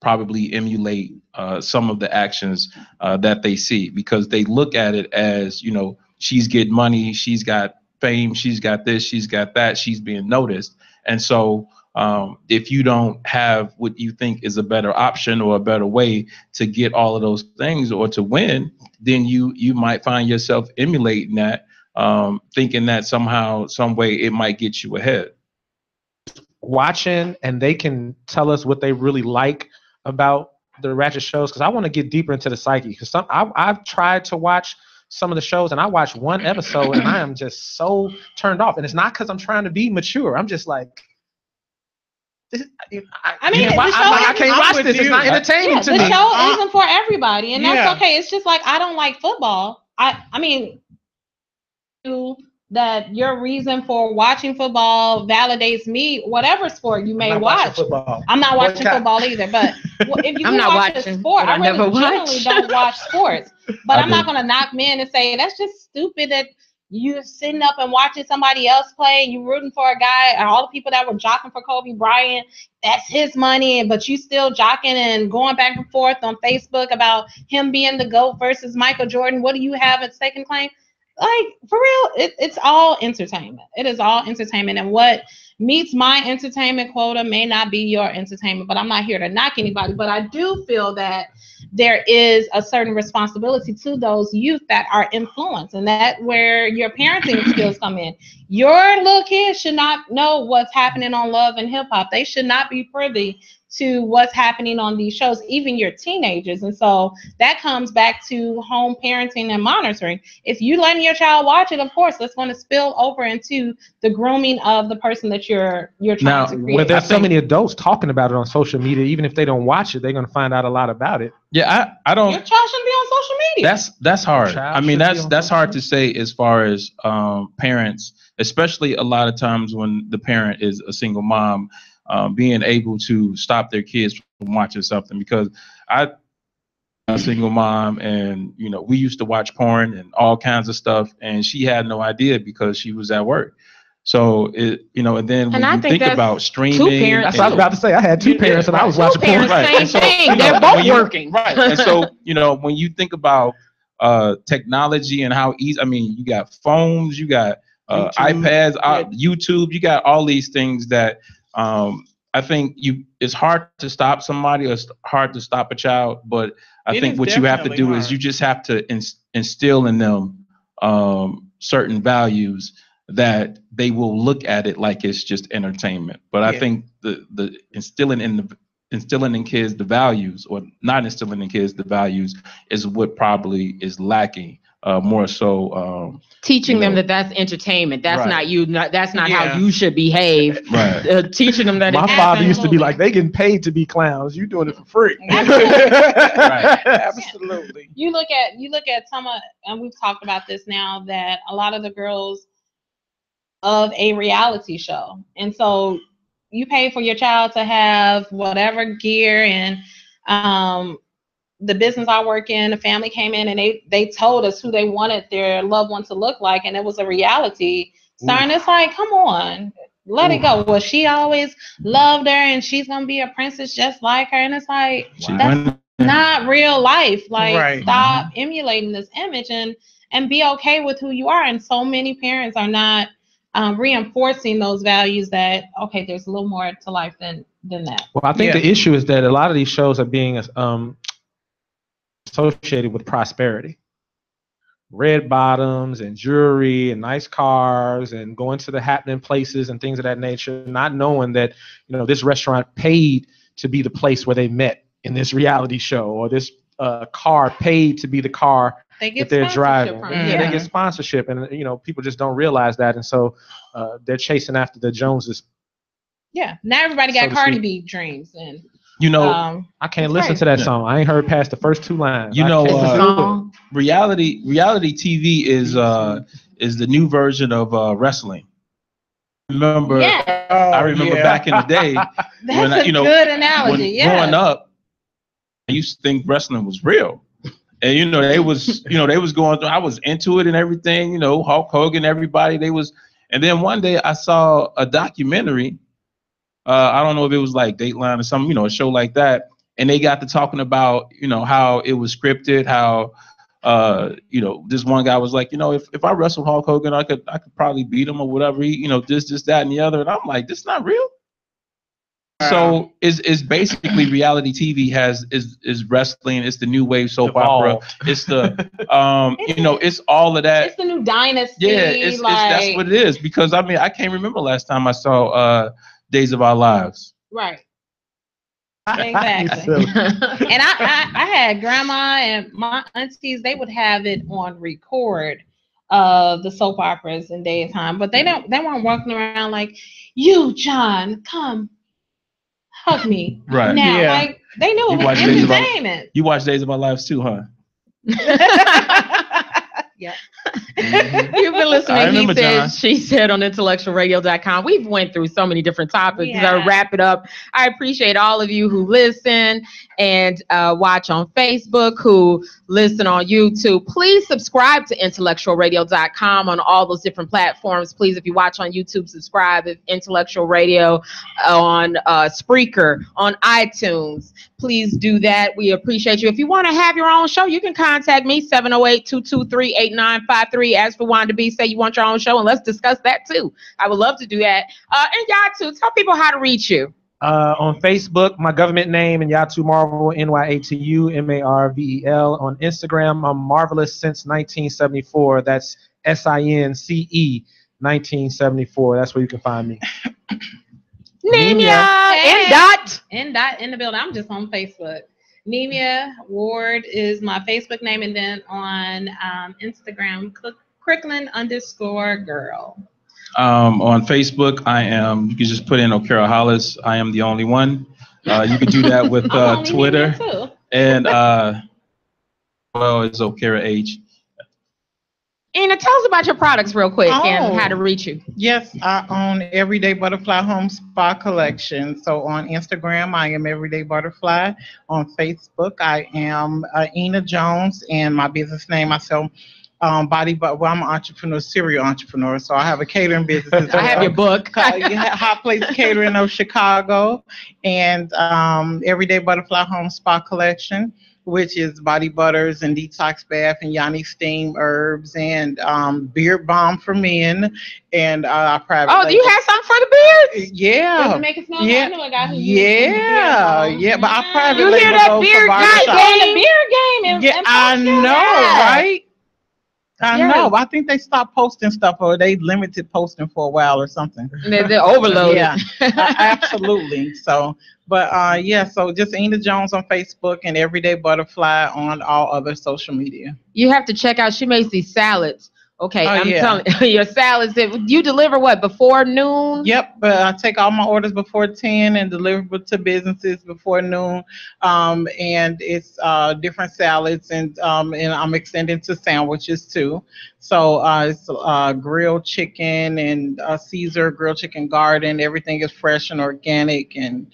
probably emulate some of the actions that they see, because they look at it as, you know, she's getting money, she's got fame, she's got this, she's got that, she's being noticed. And so if you don't have what you think is a better option or a better way to get all of those things or to win, then you might find yourself emulating that, thinking that somehow, some way it might get you ahead. Watching, and they can tell us what they really like about the ratchet shows, because I want to get deeper into the psyche, because I've tried to watch some of the shows and I watched one episode and I am just so turned off, and it's not because I'm trying to be mature. I'm just like, I can't watch this. It's not entertaining to me. The show isn't for everybody, and that's okay. It's just like, I don't like football. I mean, that your reason for watching football validates me, whatever sport you may watch. I'm not watching football either, but if you watch a sport, I really generally don't watch sports. But I'm not going to knock men and say that's just stupid that you're sitting up and watching somebody else play and you're rooting for a guy, and all the people that were jockeying for Kobe Bryant, that's his money, but you still jockeying and going back and forth on Facebook about him being the GOAT versus Michael Jordan. What do you have at stake and claim? Like, for real, it's all entertainment. It is all entertainment, and what meets my entertainment quota may not be your entertainment, but I'm not here to knock anybody. But I do feel that there is a certain responsibility to those youth that are influenced, and that where your parenting skills come in. Your little kids should not know what's happening on Love and Hip Hop. They should not be privy to what's happening on these shows, even your teenagers. And so that comes back to home parenting and monitoring. If you letting your child watch it, of course, that's going to spill over into the grooming of the person that you're trying to create. Well, there's so many adults talking about it on social media. Even if they don't watch it, they're going to find out a lot about it. Yeah, I don't. Your child shouldn't be on social media. That's hard. I mean, that's hard to say as far as parents, especially a lot of times when the parent is a single mom, being able to stop their kids from watching something. Because I'm a single mom, and we used to watch porn and all kinds of stuff, and she had no idea because she was at work. So and then when you think about streaming, that's what I was about to say. I had two parents and I was watching porn. Same thing. They're both working. Right. And so, when you think about technology and how easy, I mean, you got phones, you got iPads, YouTube, you got all these things that I think it's hard to stop somebody, or it's hard to stop a child, but I think what you have to do is you just have to instill in them certain values that they will look at it like it's just entertainment. But I think the instilling in kids the values, or not instilling in kids the values, is what probably is lacking. More so teaching them that that's entertainment. That's not you. That's not how you should behave. Right. Teaching them that. My father used to be like, they getting paid to be clowns. You doing it for free. Right. Absolutely. You look at some of, and we've talked about this now, that a lot of the girls of a reality show, and so you pay for your child to have whatever gear, and the business I work in, the family came in and they told us who they wanted their loved one to look like, and it was a reality star. And it's like, come on, let it go. Well, she always loved her and she's gonna be a princess just like her, and it's like, that's not real life. Like, stop emulating this image and be okay with who you are. And so many parents are not reinforcing those values that, okay, there's a little more to life than that. Well, I think the issue is that a lot of these shows are being associated with prosperity, red bottoms and jewelry and nice cars and going to the happening places and things of that nature, not knowing that this restaurant paid to be the place where they met in this reality show, or this car paid to be the car that they're driving. They get sponsorship, and people just don't realize that, and so they're chasing after the Joneses. Yeah, now everybody got Cardi B dreams, and I can't listen to that song. I ain't heard past the first two lines. Reality TV is the new version of wrestling. Remember? Yeah. I remember back in the day. That's a good analogy. Growing up, I used to think wrestling was real. And they was going through, I was into it and everything, Hulk Hogan, everybody, and then one day I saw a documentary. I don't know if it was like Dateline or something, a show like that. And they got to talking about, how it was scripted, how, this one guy was like, if I wrestled Hulk Hogan, I could probably beat him or whatever. This, that, and the other. And I'm like, this is not real. So it's basically reality TV is wrestling. It's the new wave soap opera. It's the it's all of that. It's the new dynasty. Yeah, it's that's what it is. Because I can't remember last time I saw Days of Our Lives. Right. Exactly. And I had grandma and my aunties, they would have it on record of the soap operas in daytime, but they weren't walking around like, you, John, come hug me. Right. Now, like, they knew it was entertainment. You watch Days of Our Lives too, huh? Yeah. Mm-hmm. You've been listening. He said, she said on IntellectualRadio.com. We've went through so many different topics. Yeah. So wrap it up. I appreciate all of you who listen and watch on Facebook, who listen on YouTube. Please subscribe to IntellectualRadio.com on all those different platforms. Please, if you watch on YouTube, subscribe to Intellectual Radio on Spreaker, on iTunes. Please do that. We appreciate you. If you want to have your own show, you can contact me, 708-223-8953. As for Wanda B, say you want your own show, and let's discuss that too. I would love to do that. And y'all too, tell people how to reach you. On Facebook, my government name, and Yatu Marvel, NYATU MARVEL. On Instagram, I'm Marvelous Since 1974. That's SINCE 1974. That's where you can find me. Nemia. N dot in the building. I'm just on Facebook. Nemia Ward is my Facebook name, and then on Instagram, Cricklin_girl. On Facebook, you can just put in Okara Hollis. I am the only one. You can do that with Twitter. And, it's Okara H. Ina, tell us about your products real quick and how to reach you. Yes, I own Everyday Butterfly Home Spa Collection. So on Instagram, I am Everyday Butterfly. On Facebook, I am Ina Jones, and my business name, I sell I'm an entrepreneur, serial entrepreneur. So I have a catering business. I have your book. Hot Place Catering of Chicago, and Everyday Butterfly Home Spa Collection, which is body butters and detox bath and Yanni steam herbs and beard balm for men. And I private. Oh, do you have some for the beards? Yeah. Does it make it smell good? I know a guy who yeah. But I private. You hear that beard guy? The beard game. Yeah, I know, right? I know. I think they stopped posting stuff, or they limited posting for a while or something. They're overloaded. Yeah, absolutely. So, but so just Ina Jones on Facebook and Everyday Butterfly on all other social media. You have to check out. She makes these salads. Okay, I'm telling you, your salads. You deliver what, before noon? Yep, but I take all my orders before 10 and deliver to businesses before noon. And it's different salads, and I'm extending to sandwiches too. So it's grilled chicken and Caesar grilled chicken garden. Everything is fresh and organic, and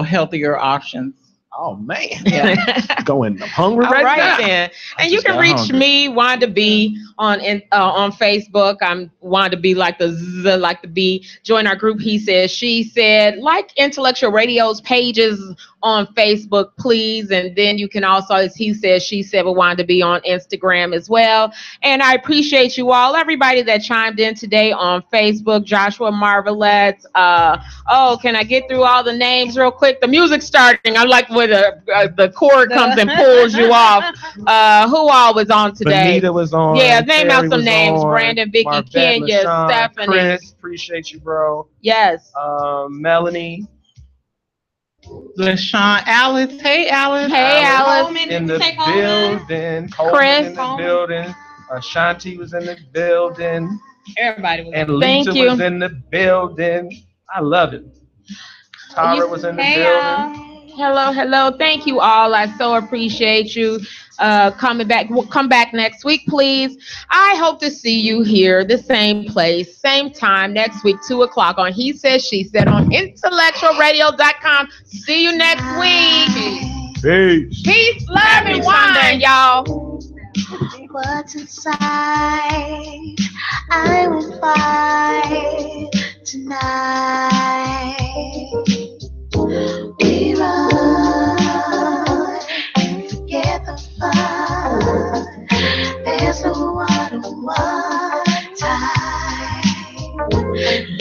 healthier options. Oh man, I'm hungry right now. Then. And you can reach me, Wanda B, on Facebook. I'm Wanda B, like the Z, like the B. Join our group. He said, she said, like Intellectual Radio's pages on Facebook, please. And then you can also, as he said, she said, with Wanda B on Instagram as well. And I appreciate you all, everybody that chimed in today on Facebook. Joshua Marvelette. Can I get through all the names real quick? The music's starting. I like when the cord comes and pulls you off. Who all was on today? Benita was on. Yeah, name Terry out some names. On. Brandon, Vicky, Marvette, Kenya, LaShawn, Stephanie. Chris, appreciate you, bro. Yes. Melanie. LaShawn, Alice. Hey, Alice. Hey, Alice. In the building. Chris. In the building. Ashanti was in the building. Everybody was. And Lisa was in the building. I love it. Tara was in the building. Hello. Thank you all. I so appreciate you coming back. Come back next week, please. I hope to see you here, the same place, same time next week, 2:00 on He Said, She Said on IntellectualRadio.com. See you next week. Peace, love, and wine, y'all. What's inside? I will fight tonight. We run and forget the fun. There's no one time.